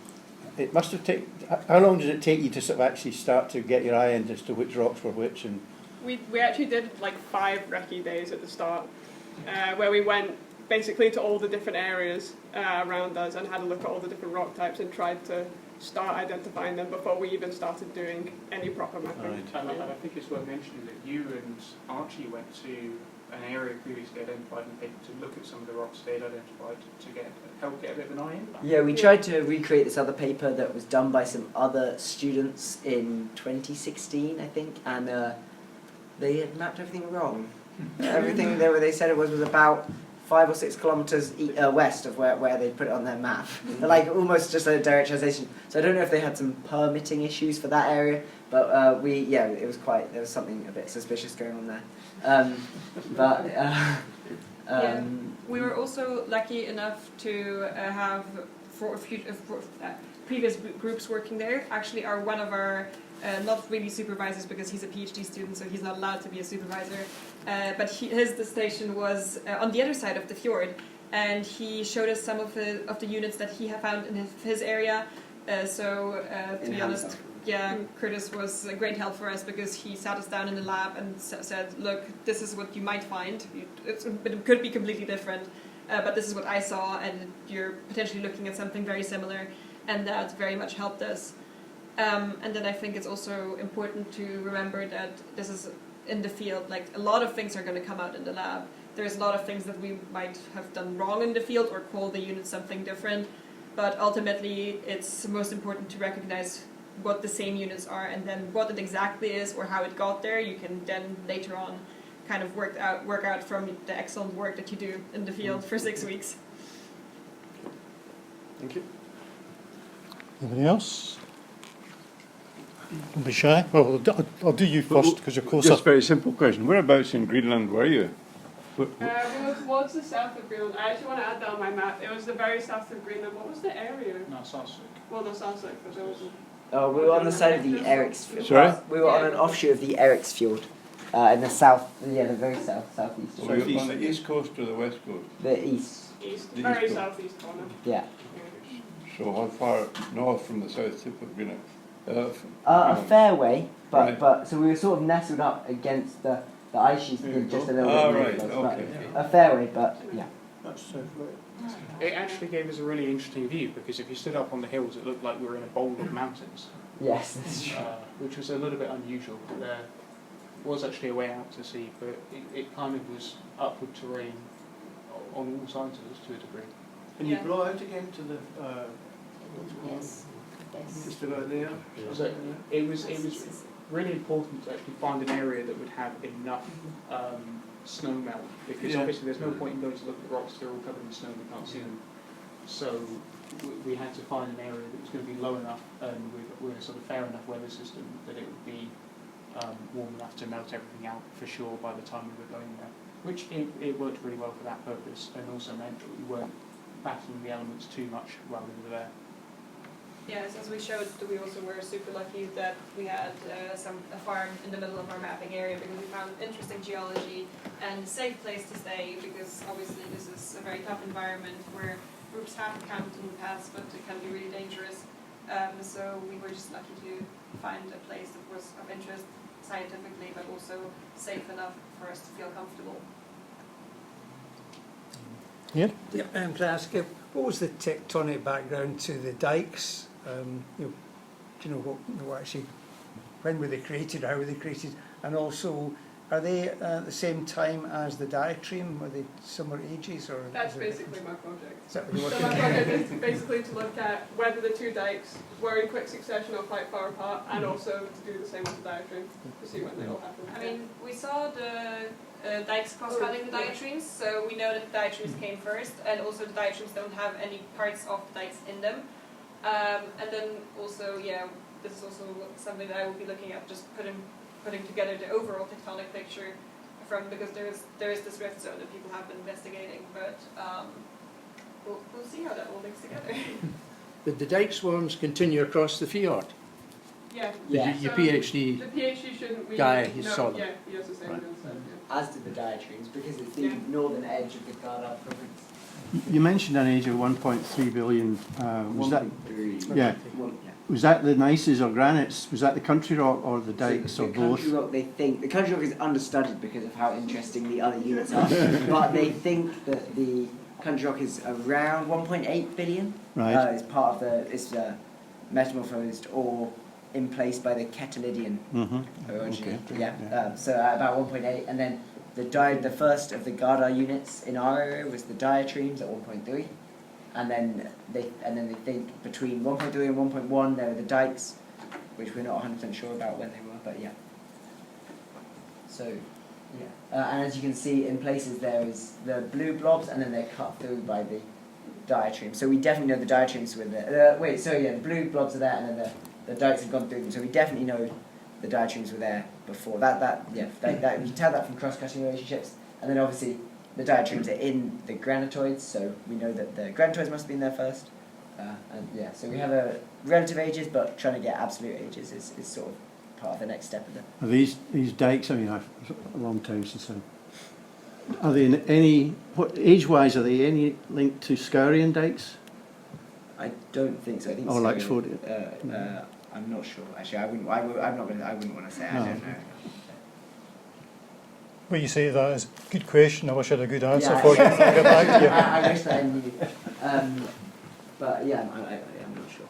It must have taken. How long did it take you to sort of actually start to get your eye in as to which rocks were which? And We actually did like 5 recce days at the start, where we went basically to all the different areas around us and had a look at all the different rock types and tried to start identifying them before we even started doing any proper mapping. Right. And I think it's worth mentioning that you and Archie went to an area previously identified in the paper to look at some of the rocks they'd identified to help get a bit of an eye in. Yeah, we tried to recreate this other paper that was done by some other students in 2016, I think, and they had mapped everything wrong. Everything they said it was about 5 or 6 kilometres west of where they put it on their map. Like almost just a direct translation. So I don't know if they had some permitting issues for that area, but it was there was something a bit suspicious going on there. We were also lucky enough to have previous groups working there actually are one of our not really supervisors, because he's a PhD student, so he's not allowed to be a supervisor. But his station was on the other side of the fjord, and he showed us some of the units that he had found in his area. To be honest, Curtis was a great help for us, because he sat us down in the lab and said, "Look, this is what you might find. It could be completely different, but this is what I saw, and you're potentially looking at something very similar," and that very much helped us. And then I think it's also important to remember that this is in the field. Like, a lot of things are going to come out in the lab. There's a lot of things that we might have done wrong in the field or call the unit something different. But ultimately, it's most important to recognize what the same units are, and then what it exactly is or how it got there. You can then later on kind of work out from the excellent work that you do in the field for 6 weeks. Thank you. Anybody else? Don't be shy. Well, I'll do you first because you're closer. Just a very simple question. Whereabouts in Greenland were you? We were towards the south of Greenland. I actually want to add that on my map. It was the very south of Greenland. What was the area? Qassiarsuk. Well, the south side, but there was Oh, we were on the side of the Eriksfjord. Sorry? We were on an offshoot of the Eriksfjord, in the south, the very southeast. So you're on the east coast or the west coast? The east. east, The very east coast. southeast corner. Yeah. So how far north from the south tip of Greenland? A fair way, Right. but so we were sort of nestled up against the ice sheet just a little Ah, bit. right, But okay. a fair way, but yeah. That's It actually gave us a really interesting view because if you stood up on the hills, it looked like we were in a bowl of mountains, Yes, that's true. which was a little bit unusual. There was actually a way out to sea, but it kind of was upward terrain on all sides of us to a degree. And you blow out again to the, Yes. just about there? So it was really important to actually find an area that would have enough snow melt because Yeah. obviously there's no point in going to look at the rocks, they're all covered in snow, we can't see them. So we had to find an area that was going to be low enough and with a sort of fair enough weather system that it would be warm enough to melt everything out for sure by the time we were going there. Which it worked really well for that purpose and also meant that we weren't battling the elements too much while we were there. Yes, as we showed, we also were super lucky that we had a farm in the middle of our mapping area because we found interesting geology and a safe place to stay because obviously this is a very tough environment where groups have encountered in the past, but it can be really dangerous. So we were just lucky to find a place that was of interest scientifically, but also safe enough for us to feel comfortable. Yeah. Can I ask you, what was the tectonic background to the dikes? Do you know what actually, when were they created, how were they created, and also are they at the same time as the diatreme? Were they similar ages, or That's is it basically my project. Is that what you're So working my on? project is basically to look at whether the two dikes were in quick succession or quite far apart, and also to do the same with the diatreme to see when they all happened. I mean, we saw the dikes cross-cutting the diatremes, so we know that the diatremes came first, and also the diatremes don't have any parts of the dikes in them. And then also, yeah, this is also something that I will be looking at, just putting together the overall tectonic picture because there is this rift zone that people have been investigating, but we'll see how that all links together. Did the dike swarms continue across the fjord? Yeah. Yeah. Your So PhD The PhD shouldn't we? guy, he no, saw them. Yeah, he has the same Right. instead, As did the diatremes because it's the Yeah. northern edge of the Garda province. You mentioned an age of 1.3 billion. Was that 1.3. yeah? Was that the gneisses or granites? Was that the country rock or the dikes So or the both? country rock, they think the country rock is understudied because of how interesting the other units are, but they think that the country rock is around 1.8 billion. Right. It's part of it's metamorphosed or in place by the Ketelidian origin. Okay. Yeah. So about 1.8, and then the first of the Garda units in our area was the diatremes at 1.3, and then they think between 1.3 and 1.1 there were the dikes, which we're not 100% sure about when they were, but yeah. So yeah, and as you can see, in places there is the blue blobs, and then they're cut through by the diatremes. So we definitely know the diatremes were there. The blue blobs are there, and then the dikes have gone through them. So we definitely know the diatremes were there before. That you can tell that from cross-cutting relationships, and then obviously the diatremes are in the granitoids, so we know that the granitoids must have been there first. So we have a relative ages, but trying to get absolute ages is sort of part of the next step of it. Are these dikes? I mean, a long time since. Are they in any? What age-wise are they any linked to Scaurian dikes? I don't think so. I think Or so. like Swordian? I'm not sure. Actually, I wouldn't want to say. I No. don't know. Well, you say that is a good question. I wish I had a good answer Yeah, for you. I'll get back to you. I wish that I knew. But yeah, I'm not sure.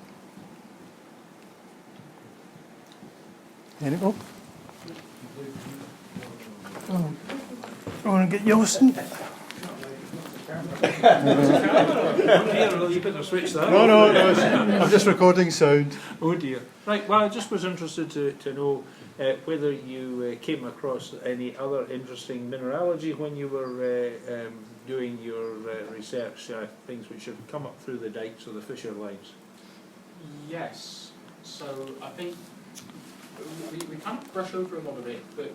Anyone? Oh. I want to get Yosten. You better switch that. No. I'm just recording sound. Oh dear. Right, well, I just was interested to know whether you came across any other interesting mineralogy when you were doing your research, things which had come up through the dikes or the fissure lines. Yes. So I think we kind of brush over a lot of it, but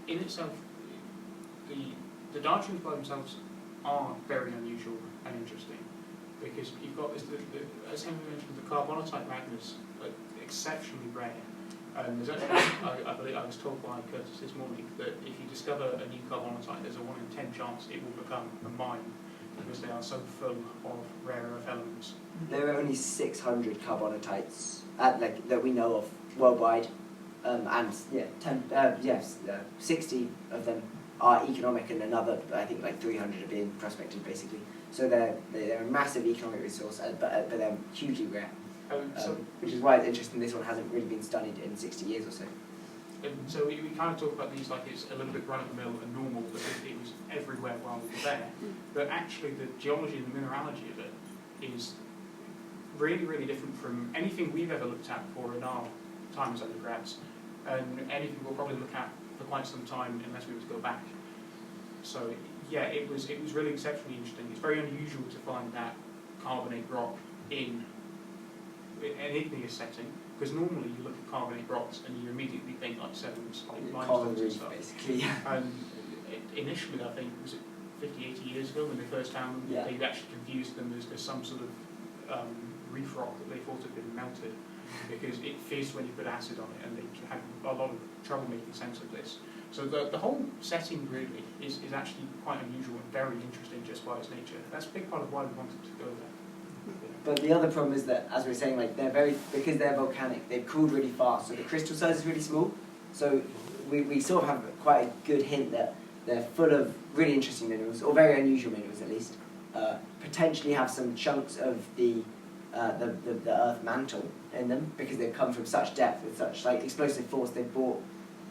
in itself, the dark streams by themselves are very unusual and interesting, because you've got this, as Henry mentioned, the carbonatite magmas are exceptionally rare. There's actually, I believe I was told by Curtis this morning that if you discover a new carbonatite, there's a 1 in 10 chance it will become a mine, because they are so full of rare earth elements. There are only 600 carbonatites that we know of worldwide, and 60 of them are economic, and another, I think, like 300 are being prospected, basically. So they're a massive economic resource, but they're hugely rare. Which is why it's interesting this one hasn't really been studied in 60 years or so. So we kind of talk about these like it's a little bit run-of-the-mill and normal, because it was everywhere while we were there. But actually the geology and the mineralogy of it is really, really different from anything we've ever looked at before in our time as undergrads, and anything we'll probably look at for quite some time unless we were to go back. So yeah, it was really exceptionally interesting. It's very unusual to find that carbonate rock in an igneous setting, because normally you look at carbonate rocks and you immediately think like sediments, like limestones and stuff. Basically, yeah. And initially, I think, was it 50, 80 years ago when they first found them, Yeah. they'd actually confused them as some sort of reef rock that they thought had been melted, because it fizzed when you put acid on it, and they had a lot of trouble making sense of this. So the whole setting really is actually quite unusual and very interesting just by its nature. That's a big part of why we wanted to go there. But the other problem is that, as we were saying, like because they're volcanic, they've cooled really fast, so the crystal size is really small. So we sort of have quite a good hint that they're full of really interesting minerals, or very unusual minerals at least. Potentially have some chunks of the Earth mantle in them, because they've come from such depth with such like explosive force. They've brought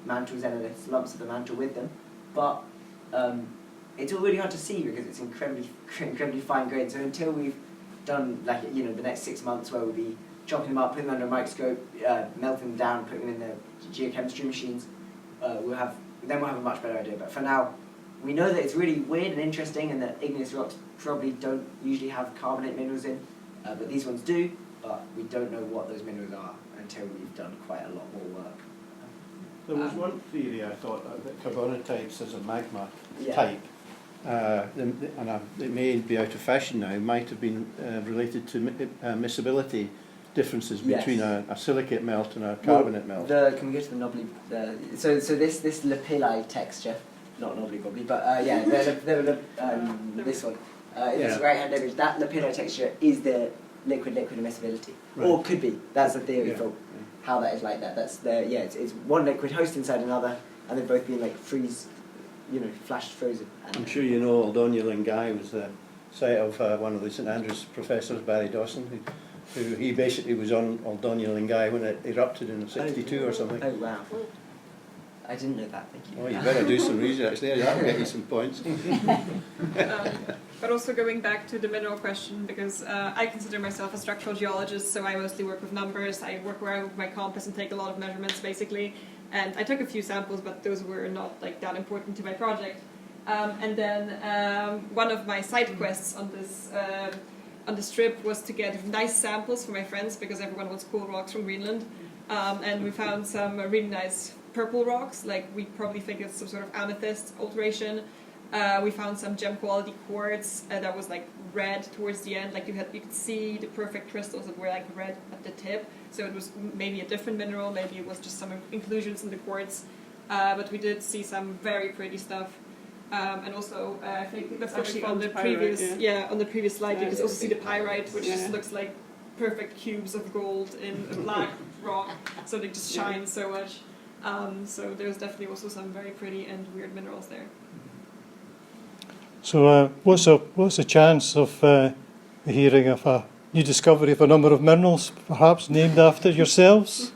mantles and lumps of the mantle with them, but it's all really hard to see because it's incredibly fine grained. So until we've done the next 6 months where we'll be chopping them up, putting them under a microscope, melting them down, putting them in the geochemistry machines, we'll have a much better idea. But for now, we know that it's really weird and interesting, and that igneous rocks probably don't usually have carbonate minerals in, but these ones do. But we don't know what those minerals are until we've done quite a lot more work. There was one theory I thought that carbonatites as a magma Yeah. type, it may be out of fashion now, might have been related to miscibility differences between Yes. a silicate melt and a carbonate melt. Can we go to the knobbly? So this lapilli texture, not knobbly probably, but this one. In this right-hand image, that lapilli texture is the liquid immiscibility, or could be. That's a theory for how that is like that. That's it's one liquid host inside another, and they've both been like flashed frozen. I'm sure you know Aldonja Lingai was the site of one of the St Andrews professors, Barry Dawson, who he basically was on Aldonja Lingai when it erupted in '62 or something. Oh wow. I didn't know that, thank you. Oh, you better do some research there, that'll get you some points. But also going back to the mineral question, because I consider myself a structural geologist, so I mostly work with numbers. I work around with my compass and take a lot of measurements, basically. And I took a few samples, but those were not like that important to my project. And then one of my side quests on this trip was to get nice samples for my friends, because everyone wants cool rocks from Greenland. And we found some really nice purple rocks, like we probably think it's some sort of amethyst alteration. We found some gem quality quartz that was like red towards the end, like you could see the perfect crystals that were like red at the tip. So it was maybe a different mineral, maybe it was just some inclusions in the quartz. But we did see some very pretty stuff. And also, I think that's actually on the previous, on the previous slide, you can also see the pyrite, which just looks like perfect cubes of gold in a black rock. So they just shine so much. So there's definitely also some very pretty and weird minerals there. So what's the chance of hearing of a new discovery of a number of minerals, perhaps named after yourselves?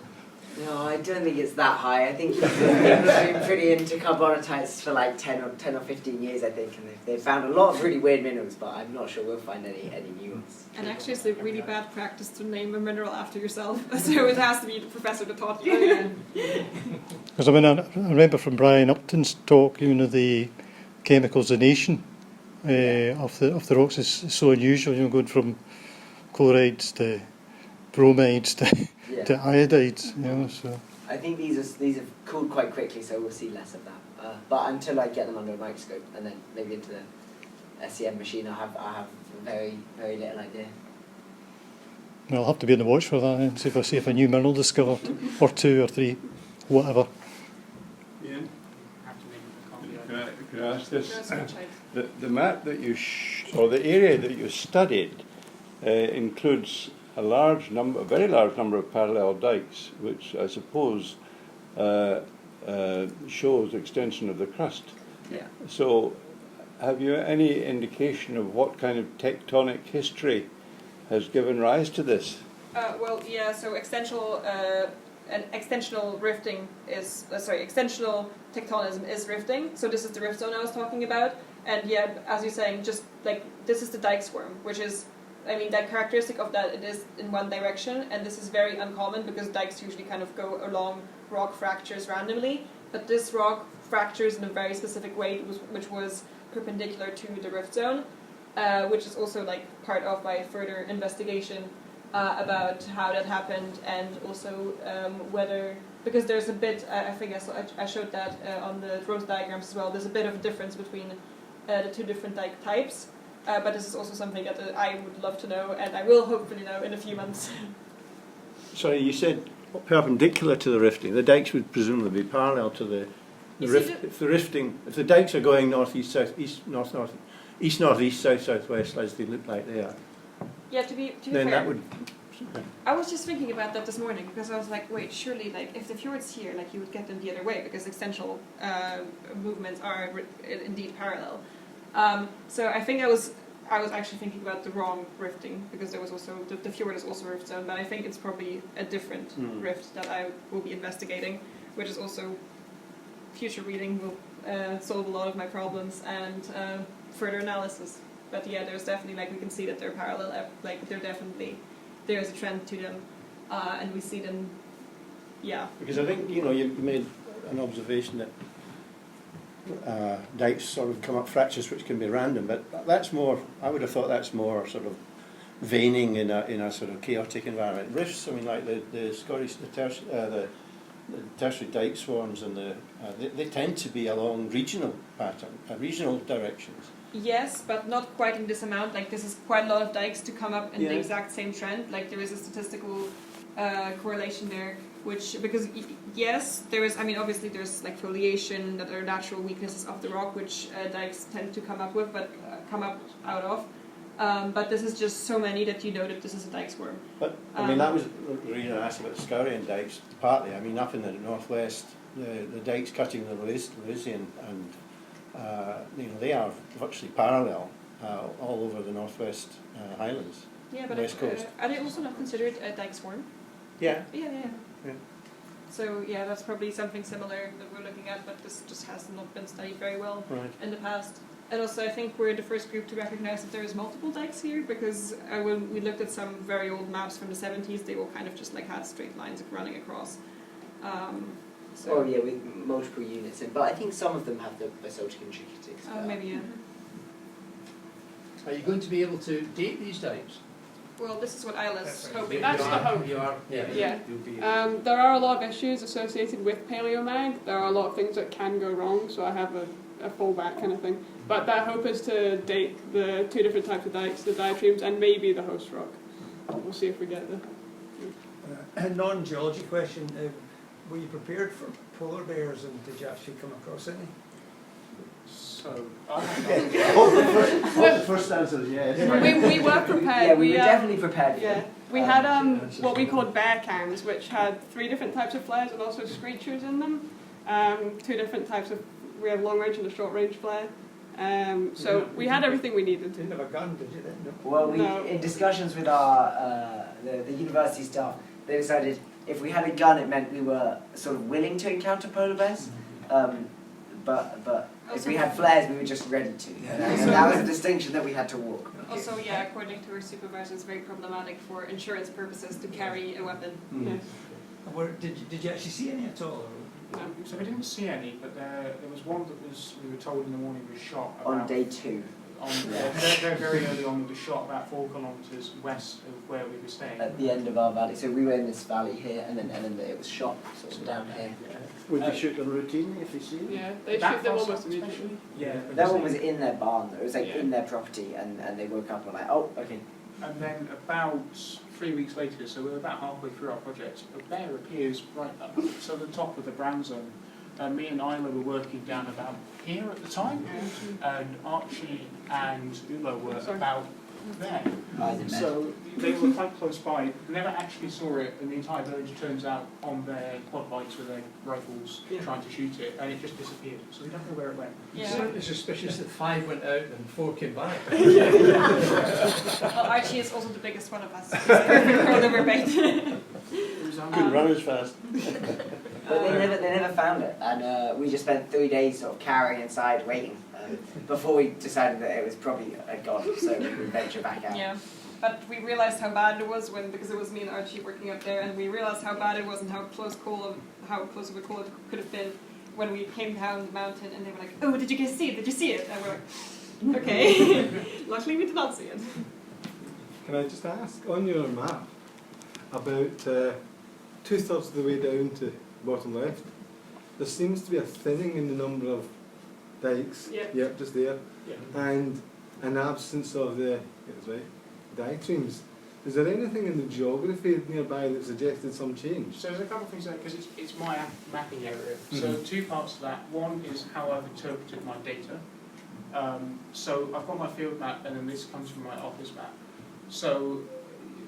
No, I don't think it's that high. I think people have been pretty into carbonatites for like 10 or 15 years, I think, and they've found a lot of really weird minerals, but I'm not sure we'll find any new ones. And actually it's a really bad practice to name a mineral after yourself, so it has to be the professor that taught you. Because I remember from Brian Upton's talk, the chemicalization of the rocks is so unusual, going from chlorides to bromides to iodides, so. I think these have cooled quite quickly, so we'll see less of that. But until I get them under a microscope, and then maybe into the SEM machine, I have very, very little idea. Well, I'll have to be on the watch for that and see if a new mineral discovered, or 2 or 3, whatever. Ian? Have to make a copy of it. Can I ask this? Just one check. The map that you or the area that you studied includes a very large number of parallel dikes, which I suppose shows extension of the crust. Yeah. So, have you any indication of what kind of tectonic history has given rise to this? Well, yeah. So extensional rifting is extensional tectonism is rifting. So this is the rift zone I was talking about, and yeah, as you're saying, just like this is the dike swarm, which is, I mean, that characteristic of that, it is in one direction, and this is very uncommon because dikes usually kind of go along rock fractures randomly, but this rock fractures in a very specific way, which was perpendicular to the rift zone, which is also like part of my further investigation about how that happened, and also whether, because there's a bit, I think I showed that on the growth diagrams as well, there's a bit of a difference between the 2 different dike types. But this is also something that I would love to know, and I will hopefully know in a few months. Sorry, you said perpendicular to the rifting. The dikes would presumably be parallel to the rift. If the dikes are going north, east, south, east, north, north, east, north, east, south, southwest, as they look like they are, Yeah, to be then fair, that would. I was just thinking about that this morning, because I was like, wait, surely, like, if the fjord's here, like, you would get them the other way, because extensional movements are indeed parallel. So I think I was actually thinking about the wrong rifting, because there was also the fjord is also a rift zone, but I think it's probably a different rift that I will be investigating, which is also future reading will solve a lot of my problems and further analysis. But yeah, there's definitely, like, we can see that they're parallel, like there is a trend to them, and we see them, yeah. Because I think, you made an observation that dikes sort of come up fractures which can be random, but that's more, I would have thought that's more sort of veining in a sort of chaotic environment. Rifts, I mean, like the Scottish, the tertiary dike swarms, and they tend to be along regional regional directions. Yes, but not quite in this amount. Like, this is quite a lot of dikes to come up in the exact same trend. Like, there is a statistical correlation there, because yes, there is, I mean, obviously there's like foliation, that are natural weaknesses of the rock, which dikes tend to come up with, but come up out of. But this is just so many that you know that this is a dike swarm. But, I mean, that was the reason I asked about the Scurrian dikes, partly. I mean, up in the northwest, the dikes cutting the Lewisian, and they are virtually parallel all over the northwest highlands. Yeah, but West Coast. Are they also not considered a dike swarm? Yeah. Yeah. So yeah, that's probably something similar that we're looking at, but this just has not been studied very well in the past. And also, I think we're the first group to recognize that there is multiple dikes here, because when we looked at some very old maps from the 70s, they all kind of just like had straight lines running across. Oh yeah, with multiple units in, but I think some of them have the basaltic intricacies. Maybe, yeah. Are you going to be able to date these dikes? Well, this is what I was hoping. That's the hope. You are, Yeah. You'll be There are a lot of issues associated with paleomag. There are a lot of things that can go wrong, so I have a fallback kind of thing. But that hope is to date the 2 different types of dikes, the diatremes and maybe the host rock. We'll see if we get there. A non-geology question. Were you prepared for polar bears, and did you actually come across any? So, the first answer is yes. We were prepared. Yeah, we were definitely prepared. Yeah, we had what we called bear cams, which had 3 different types of flares and also screechers in them. 2 different types of, we have long range and a short range flare. So we had everything we needed. Didn't have a gun, did you then? No. Well, in discussions with our the university staff, they decided if we had a gun, it meant we were sort of willing to encounter polar bears. But if we had flares, we were just ready to. And that was a distinction that we had to walk. Also, yeah, according to our supervisor, it's very problematic for insurance purposes to carry a weapon. Yes. Did you actually see any at all? so we didn't see any, but there was one that we were told in the morning was shot On about day 2. very, very early on, we were shot about 4 kilometres west of where we were staying. At the end of our valley, so we were in this valley here, and then it was shot sort of down here. Would they shoot them routinely if they see them? Yeah, they That shoot them fast, almost immediately. Yeah. That one was in their barn, though. It was like Yeah. in their property, and they woke up and were like, oh, okay. And then about 3 weeks later, so we're about halfway through our project, a bear appears right up to the top of the brown zone. And me and Isla were working down about here at the time, and Archie and Ulo were about there. So they were quite close by, never actually saw it, and the entire village turns out on their quad bikes with their rifles trying to shoot it, and it just disappeared. So we don't know where it went. Yeah. Certainly suspicious that 5 went out and 4 came back. Well, Archie is also the biggest one of us. Curled over bait. Couldn't run as fast. But they never found it, and we just spent 3 days sort of cowering inside waiting before we decided that it was probably gone, so we would venture back out. Yeah. But we realized how bad it was because it was me and Archie working up there, and we realized how bad it was and how close of a call it could have been when we came down the mountain, and they were like, "Oh, did you guys see it? Did you see it?" And we're like, "Okay." Luckily, we did not see it. Can I just ask, on your map, about 2/3 of the way down to bottom left, there seems to be a thinning in the number of dikes. Yeah. Yep, just there. Yeah. And an absence of the diatremes. Is there anything in the geography nearby that suggested some change? So there's a couple of things there, because it's my mapping area. So 2 parts to that. One is how I've interpreted my data. So I've got my field map, and then this comes from my office map. So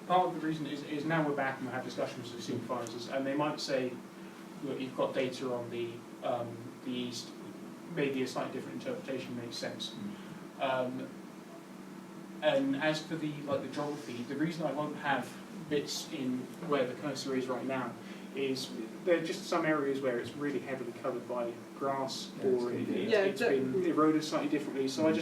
part of the reason is now we're back and we have discussions with the supervisors, and they might say, look, you've got data on the east, maybe a slightly different interpretation makes sense. And as for the geography, the reason I won't have bits in where the cursor is right now is there are just some areas where it's really heavily covered by grass, or it's been eroded slightly differently. So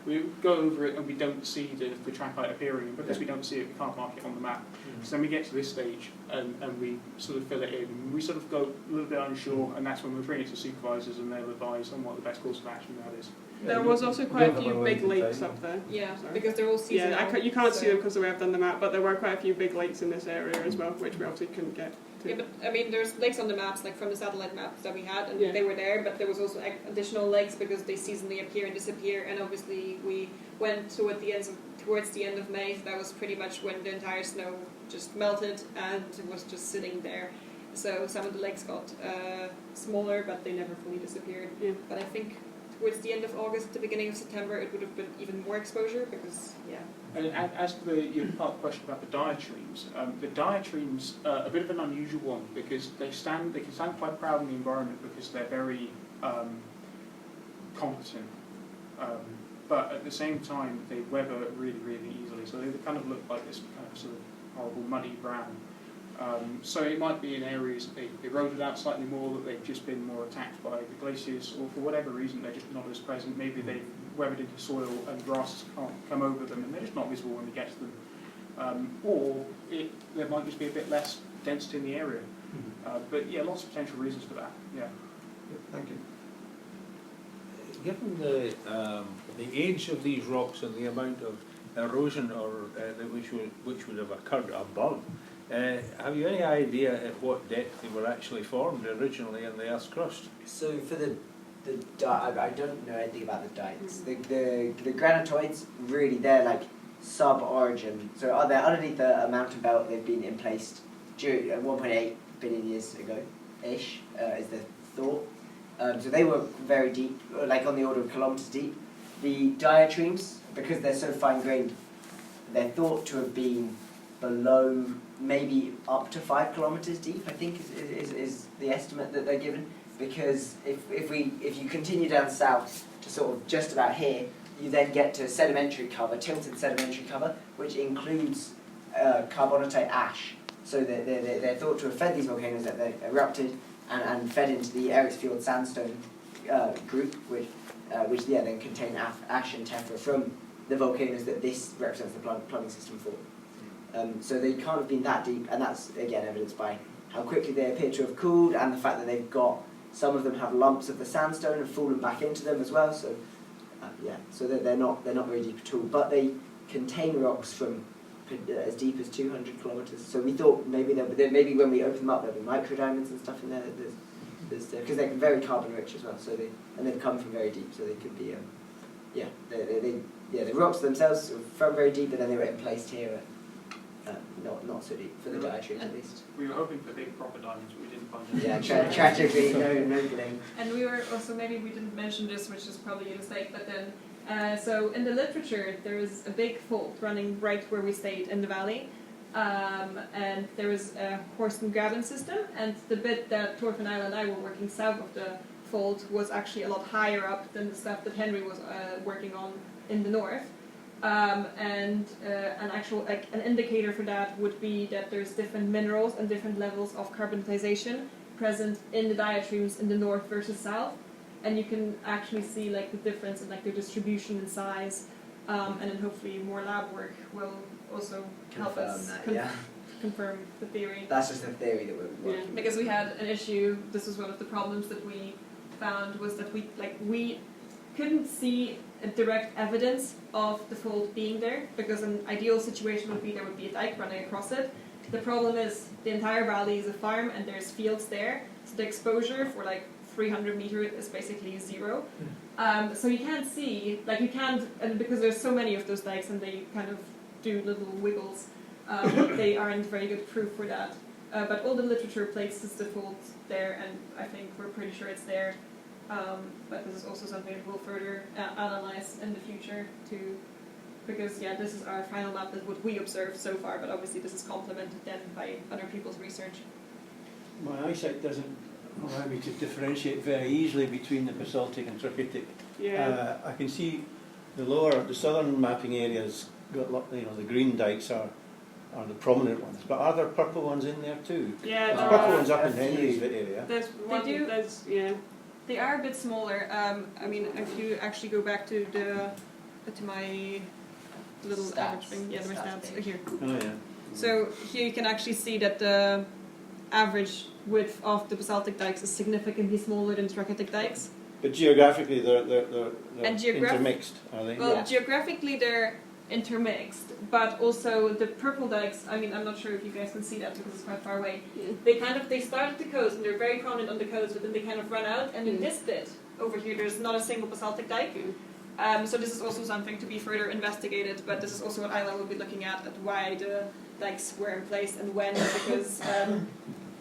we go over it and we don't see the trachyte appearing, and because we don't see it, we can't mark it on the map. So then we get to this stage and we sort of fill it in. We sort of go a little bit unsure, and that's when we bring it to supervisors and they'll advise on what the best course of action that is. There was also quite a few big lakes up there. Yeah, Sorry. because they're all seasonal. Yeah, you can't see them because the way I've done the map, but there were quite a few big lakes in this area as well, which we obviously couldn't get to. Yeah, but I mean, there's lakes on the maps, like from the satellite maps that we had, and Yeah. they were there, but there was also additional lakes because they seasonally appear and disappear, and obviously we went towards the end of May, so that was pretty much when the entire snow just melted and was just sitting there. So some of the lakes got smaller, but they never fully disappeared. Yeah. But I think towards the end of August, the beginning of September, it would have been even more exposure because, yeah. And as for your part of the question about the diatremes are a bit of an unusual one because they can stand quite proud in the environment because they're very competent. But at the same time, they weather really, really easily. So they kind of look like this kind of sort of horrible muddy brown. So it might be in areas that they've eroded out slightly more, that they've just been more attacked by the glaciers, or for whatever reason they're just not as present. Maybe they've weathered into soil and grasses can't come over them and they're just not visible when we get to them. Or there might just be a bit less density in the area. But yeah, lots of potential reasons for that. Yeah. Thank you. Given the age of these rocks and the amount of erosion which would have occurred above, have you any idea at what depth they were actually formed originally in the Earth's crust? So for I don't know anything about the dikes. The granitoids, really, they're like sub-origin. So they're underneath a mountain belt. They've been emplaced during 1.8 billion years ago-ish, is the thought. So they were very deep, like on the order of kilometres deep. The diatremes, because they're so fine-grained, they're thought to have been below, maybe up to 5 kilometres deep, I think is the estimate that they're given. Because if you continue down south to sort of just about here, you then get to sedimentary cover, tilted sedimentary cover, which includes carbonatite ash. So they're thought to have fed these volcanoes that they erupted and fed into the Eriksfjord sandstone group, which then contain ash and tephra from the volcanoes that this represents the plumbing system for. So they can't have been that deep, and that's again evidenced by how quickly they appear to have cooled, and the fact that they've got, some of them have lumps of the sandstone and fallen back into them as well. So So they're not very deep at all, but they contain rocks from as deep as 200 kilometers. So we thought maybe when we open them up, there'll be microdiamonds and stuff in there. Because they're very carbon rich as well. So they've come from very deep. So they could be the rocks themselves are from very deep, but then they were placed here at not so deep for the diatribes at least. We were hoping for big proper diamonds, but we didn't find them. Yeah, tragically, no gleam. And we were also, maybe we didn't mention this, which is probably a mistake, but then, so in the literature, there is a big fault running right where we stayed in the valley. And there was a horse and graben system, and the bit that Torf and I were working south of the fault was actually a lot higher up than the stuff that Henry was working on in the north. An indicator for that would be that there's different minerals and different levels of carbonization present in the diatribes in the north versus south, and you can actually see like the difference in like their distribution and size, and then hopefully more lab work will also help us confirm the theory. That's just a theory that we're working. Because we had an issue. This was one of the problems that we found, was that we couldn't see a direct evidence of the fault being there, because an ideal situation would be there would be a dike running across it. The problem is the entire valley is a farm and there's fields there, so the exposure for like 300 meters is basically zero. So you can't see, and because there's so many of those dikes and they kind of do little wiggles, they aren't very good proof for that. But all the literature places the fault there, and I think we're pretty sure it's there. But this is also something that we'll further analyze in the future because this is our final map, that what we observed so far, but obviously this is complemented then by other people's research. My eyesight doesn't allow me to differentiate very easily between the basaltic and trachytic. I can see the southern mapping areas got, the green dikes are the prominent ones, but are there purple ones in there too? Yeah, the purple ones up in Henry's area. They are a bit smaller. I mean, if you actually go back to my little Stats. average thing, my stats here. Oh yeah. So here you can actually see that the average width of the basaltic dikes is significantly smaller than trachytic dikes. But geographically, they're intermixed, are they? Well, geographically they're intermixed, but also the purple dikes, I mean, I'm not sure if you guys can see that because it's quite far away. They start at the coast and they're very prominent on the coast, but then they kind of run out, and in this bit over here there's not a single basaltic dike. So this is also something to be further investigated, but this is also what Isla will be looking at why the dikes were in place and when, because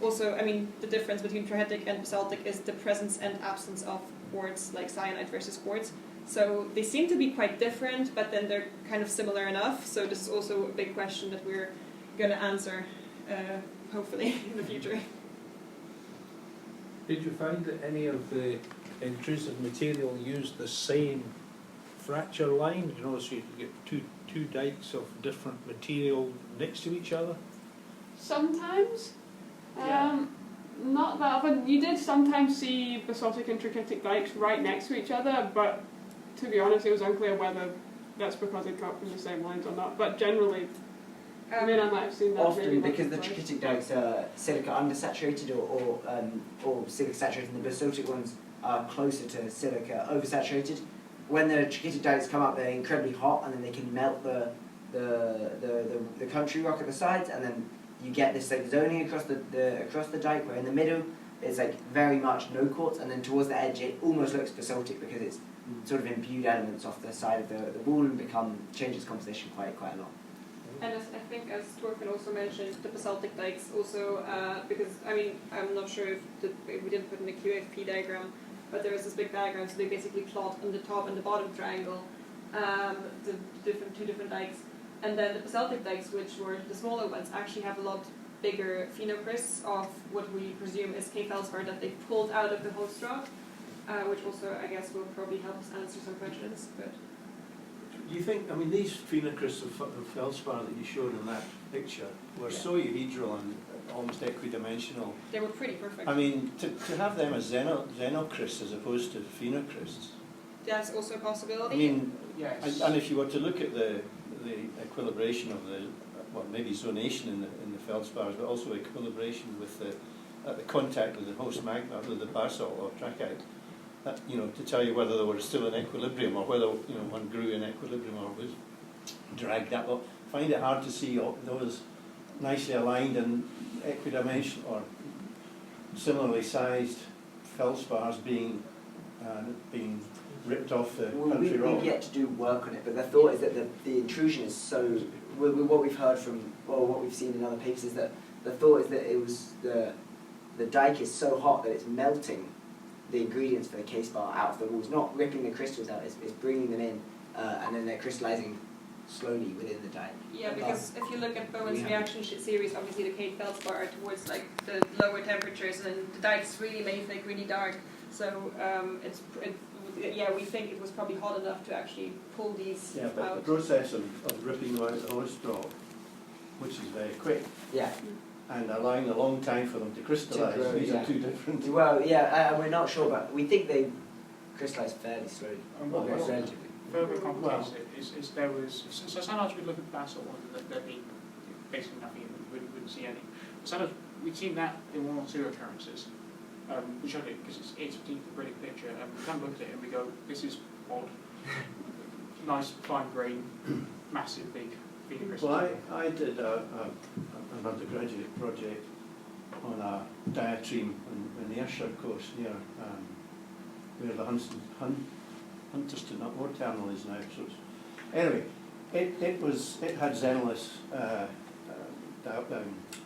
also, I mean, the difference between trachytic and basaltic is the presence and absence of quartz, like cyanide versus quartz. So they seem to be quite different, but then they're kind of similar enough. So this is also a big question that we're going to answer, hopefully, in the future. Did you find that any of the intrusive material used the same fracture line? You know, so you could get two dikes of different material next to each other? Sometimes. Not that often. You did sometimes see basaltic and trachytic dikes right next to each other, but to be honest, it was unclear whether that's because they cut from the same lines or not. But generally, I mean, I might have seen that. Often, because the trachytic dikes are silica undersaturated or silica saturated, and the basaltic ones are closer to silica oversaturated. When the trachytic dikes come up, they're incredibly hot, and then they can melt the country rock at the sides, and then you get this like zoning across the dike, where in the middle it's like very much no quartz, and then towards the edge it almost looks basaltic because it's sort of imbued elements off the side of the wall and changes composition quite a lot. And I think, as Torfinn also mentioned, the basaltic dikes also, because, I mean, I'm not sure if we didn't put in the QFP diagram, but there is this big diagram, so they basically plot on the top and the bottom triangle the two different dikes. And then the basaltic dikes, which were the smaller ones, actually have a lot bigger phenocrysts of what we presume is K feldspar that they pulled out of the host rock, which also, I guess, will probably help us answer some questions. But do you think, I mean, these phenocrysts of feldspar that you showed in that picture were so euhedral and almost equidimensional? They were pretty perfect. I mean, to have them as xenocrysts as opposed to phenocrysts. That's also a possibility. I mean, and if you were to look at the equilibration of maybe zonation in the feldspars, but also equilibration with at the contact with the host magma, with the basalt or trachyte, to tell you whether they were still in equilibrium or whether one grew in equilibrium or was dragged up. Well, I find it hard to see all those nicely aligned and equidimensional or similarly sized feldspars being ripped off the country rock. We've yet to do work on it, but the thought is that the intrusion is so. What we've heard from, or what we've seen in other papers, is that the thought is that it was the dike is so hot that it's melting the ingredients for the case bar out of the walls, not ripping the crystals out, it's bringing them in, and then they're crystallizing slowly within the dike. Yeah, because if you look at Bowen's reaction series, obviously the Kate feldspar are towards like the lower temperatures, and the dike's really mafic, really dark. So we think it was probably hot enough to actually pull these Yeah, but out. the process of ripping them out of the host rock, which is very quick, Yeah. and allowing a long time for them to crystallise, To grow, these yeah. are two different. Well, yeah, we're not sure, but we think they crystallize fairly slowly. And Well, what relatively. further complicates it is there was, so sometimes we'd look at basalt ones, there'd be basically nothing in them, we wouldn't see any. Sometimes we'd seen that in 1 or 2 occurrences, we showed it because it's a deep, pretty picture, and we kind of look at it and we go, this is odd, nice fine grain, massive big crystals. Well, I did an undergraduate project on a diatreme on the Ayrshire coast near where the Hunterston Upward Terminal is now. So anyway, it had xenoliths,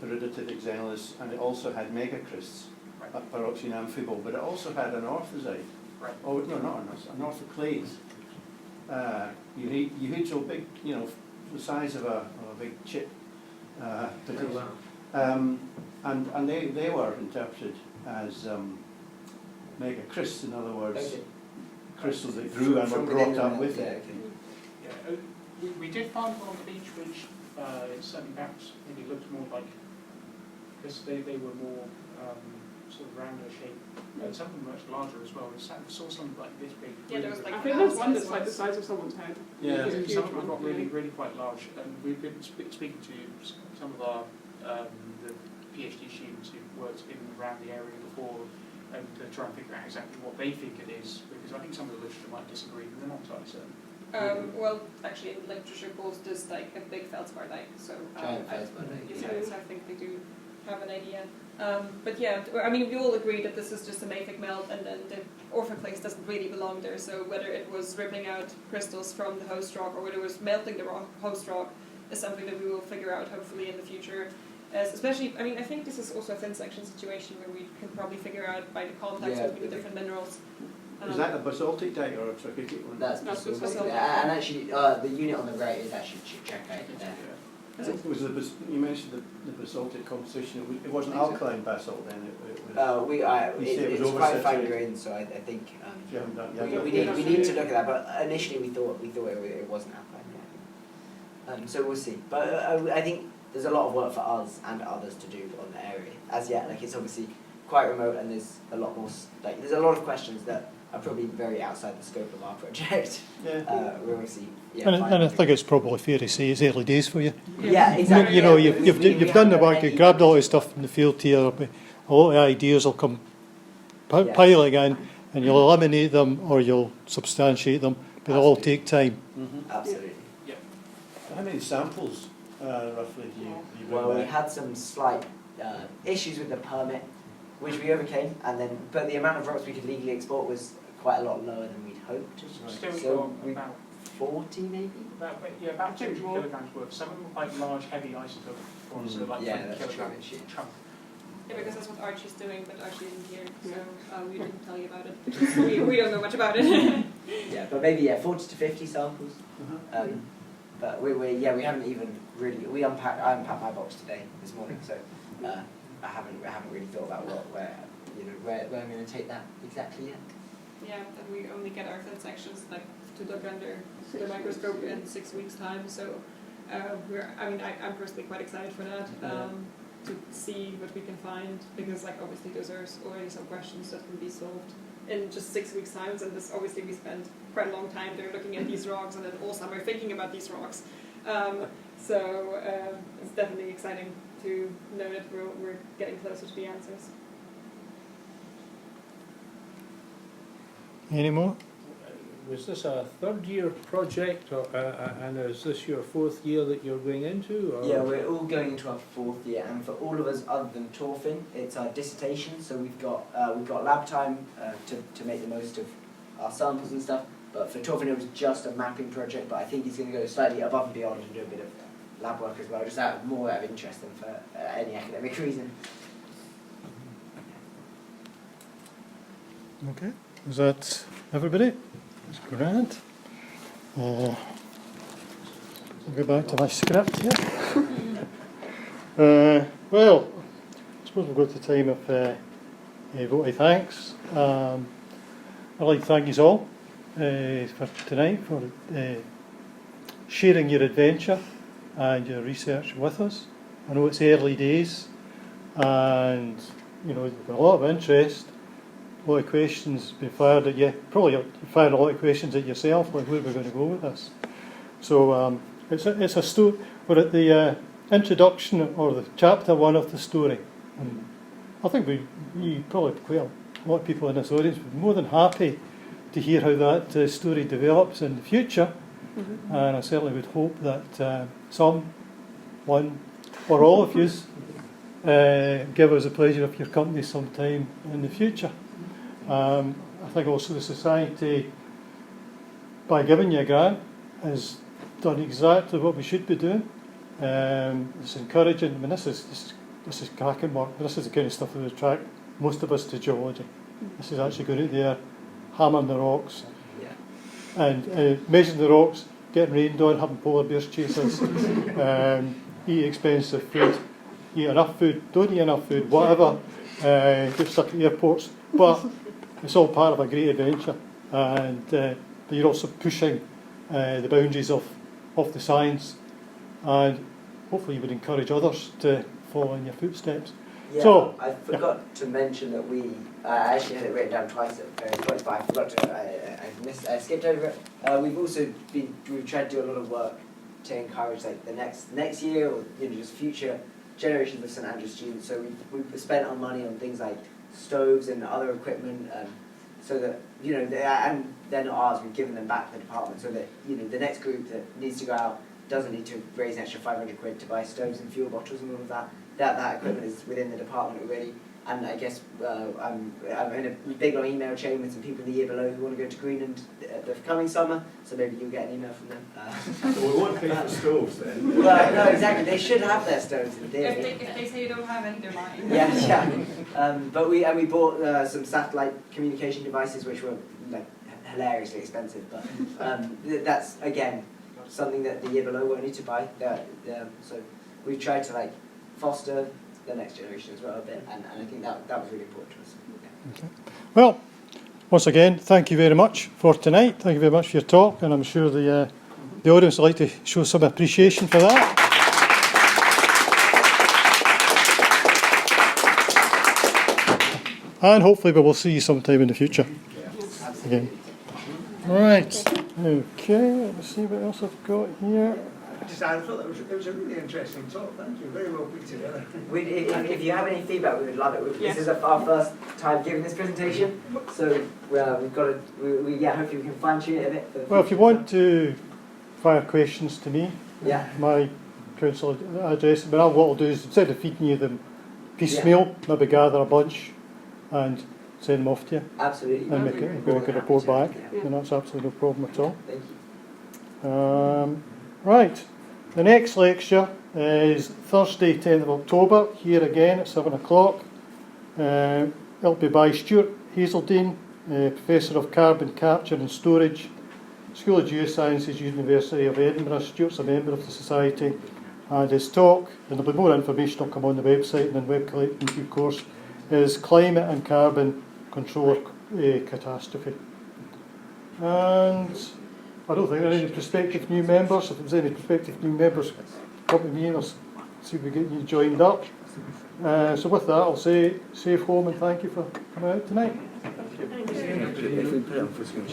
peridotitic xenoliths, and it also had megacrysts, pyroxene amphibole, but it also had an orthosite. Right. Oh no, not an orthoclase. You heat so big, the size of a big chip. And they were interpreted as megacrysts, in other words, Okay. crystals that grew and were brought up with yeah, it. okay. Yeah, we did find one on the beach which certainly perhaps maybe looked more like, because they were more sort of rounder shape. Some of them much larger as well. We saw some like this big. Yeah, there was like I think there's one that's like the size of someone's head. Yeah. It's a huge Some of them one, got really quite large, and we've been speaking to some of our the PhD students who worked in and around the area before, and to try and figure out exactly what they think it is, because I think some of the literature might disagree, but they're not entirely certain. Well, actually, in literature calls this dike a big feldspar dike, so Giant feldspar dike, so I think they do have an idea. But yeah, I mean, we all agree that this is just a mafic melt, and then the orthoclase doesn't really belong there. So whether it was ripping out crystals from the host rock or whether it was melting the host rock is something that we will figure out hopefully in the future. Especially, I mean, I think this is also a thin section situation where we can probably figure out by the contacts between the different minerals. Is that a basaltic dike or a trachytic one? That's That's basaltic. basaltic. And actually, the unit on the right is actually trachyte. You mentioned the basaltic composition. It wasn't alkaline basalt then. It was, you say it was it's quite fine oversaturated. grained, so I think You haven't done. we need to look at that. But initially, we thought it wasn't alkaline. Yeah. So we'll see. But I think there's a lot of work for us and others to do on the area. As yet, like it's obviously quite remote, and there's a lot more. There's a lot of questions that are probably very outside the scope of our project. Yeah. We're obviously. Yeah, And I think it's probably fair to say it's early days for you. Yeah, exactly. You know, yeah. you've done the work, you've grabbed all the stuff from the field here, but a lot of ideas will come piling in, and you'll eliminate them or you'll substantiate them, but it'll all take time. Absolutely. Yeah. How many samples roughly do you bring Well, we back? had some slight issues with the permit, which we overcame, but the amount of rocks we could legally export was quite a lot lower than we'd hoped. Still So got about 40 maybe? about 2 kilograms worth. Some of them were quite large, heavy isotope ones, so like 20 kilograms chunk. Yeah, because that's what Archie's doing, but Archie isn't here, so we didn't tell you about it. Because we don't know much about it. Yeah, but maybe 40 to 50 samples. But we haven't even really I unpacked my box today this morning, so I haven't really thought about where I'm going to take that exactly yet. Yeah, and we only get our thin sections like to look under the microscope in 6 weeks' time. So I'm personally quite excited for that. To see what we can find, because like obviously those are already some questions that can be solved in just 6 weeks' time, and this obviously we spent quite a long time there looking at these rocks and then all summer thinking about these rocks. So it's definitely exciting to know that we're getting closer to the answers. Any more? Was this a third year project, or, and is this your fourth year that you're going into? Or? Yeah, we're all going into our fourth year, and for all of us other than Torfin, it's our dissertation. So we've got lab time to make the most of our samples and stuff. But for Torfin, it was just a mapping project. But I think he's going to go slightly above and beyond and do a bit of lab work as well, just more out of interest than for any academic reason. Okay, is that everybody? That's grand. I'll go back to my script here. Well, I suppose we'll go to the time of voting thanks. I'd like to thank you all for tonight, for sharing your adventure and your research with us. I know it's early days, and you know, there's been a lot of interest. A lot of questions been fired at you. Probably you fired a lot of questions at yourself, like where we're going to go with this. So it's a story. We're at the introduction or the chapter 1 of the story, and I think we probably quite a lot of people in this audience would be more than happy to hear how that story develops in the future. Mm-hmm. And I certainly would hope that one or all of you give us the pleasure of your company sometime in the future. I think also the Society, by giving you a grant, has done exactly what we should be doing. It's encouraging. I mean, this is cracking work. This is the kind of stuff that would attract most of us to geology. This is actually going out there, hammering the rocks, and measuring the rocks, getting rained on, having polar bears chase us, eat expensive food, eat enough food, don't eat enough food, whatever, get stuck at airports, but it's all part of a great adventure, and but you're also pushing the boundaries of the science, and hopefully you would encourage others to follow in your footsteps. Yeah, so, I forgot to mention that we actually had it written down twice at very point, but I forgot to. I skipped over it. We've tried to do a lot of work to encourage like the next year, or just future generations of St Andrews students. So we've spent our money on things like stoves and other equipment, so that and they're not ours. We've given them back to the department, so that the next group that needs to go out doesn't need to raise an extra 500 quid to buy stoves and fuel bottles and all of that. That equipment is within the department already, and I guess I'm in a big long email chain with some people in the year below who want to go to Greenland the coming summer, so maybe you'll get an email from them. So we won't pay for stoves then. Well, no, exactly. They should have their stoves in theory. If they say you don't have any, they're lying. Yeah. But we bought some satellite communication devices which were like hilariously expensive, but that's again something that the year below won't need to buy. So we've tried to like foster the next generation as well a bit, and I think that was really important to us. Yeah. okay. Well, once again, thank you very much for tonight. Thank you very much for your talk, and I'm sure the audience would like to show some appreciation for that. And hopefully we will see you sometime in the future. Again. Right. Okay, let's see what else I've got here. I thought it was a really interesting talk. Thank you. Very well put together. If you have any feedback, we would love it. This is our first time giving this presentation, so we've got to. Hopefully we can fine tune it a bit. Well, if you want to fire questions to me, my council address. But what I'll do is, instead of feeding you them piecemeal, maybe gather a bunch and send them off to you. Absolutely. And make a report back, and that's absolutely no problem at all. Thank you. Right, the next lecture is Thursday, 10th of October, here again at 7 o'clock. It'll be by Stuart Hazeldine, Professor of Carbon Capture and Storage, School of Geosciences, University of Edinburgh. Stuart's a member of the Society, and his talk, and there'll be more information will come on the website and in web collecting in due course, is Climate and Carbon Control Catastrophe. And I don't think there are any prospective new members. If there's any prospective new members, come to me and I'll see if we get you joined up. So with that, I'll say safe home and thank you for coming out tonight. If we put it on full screen,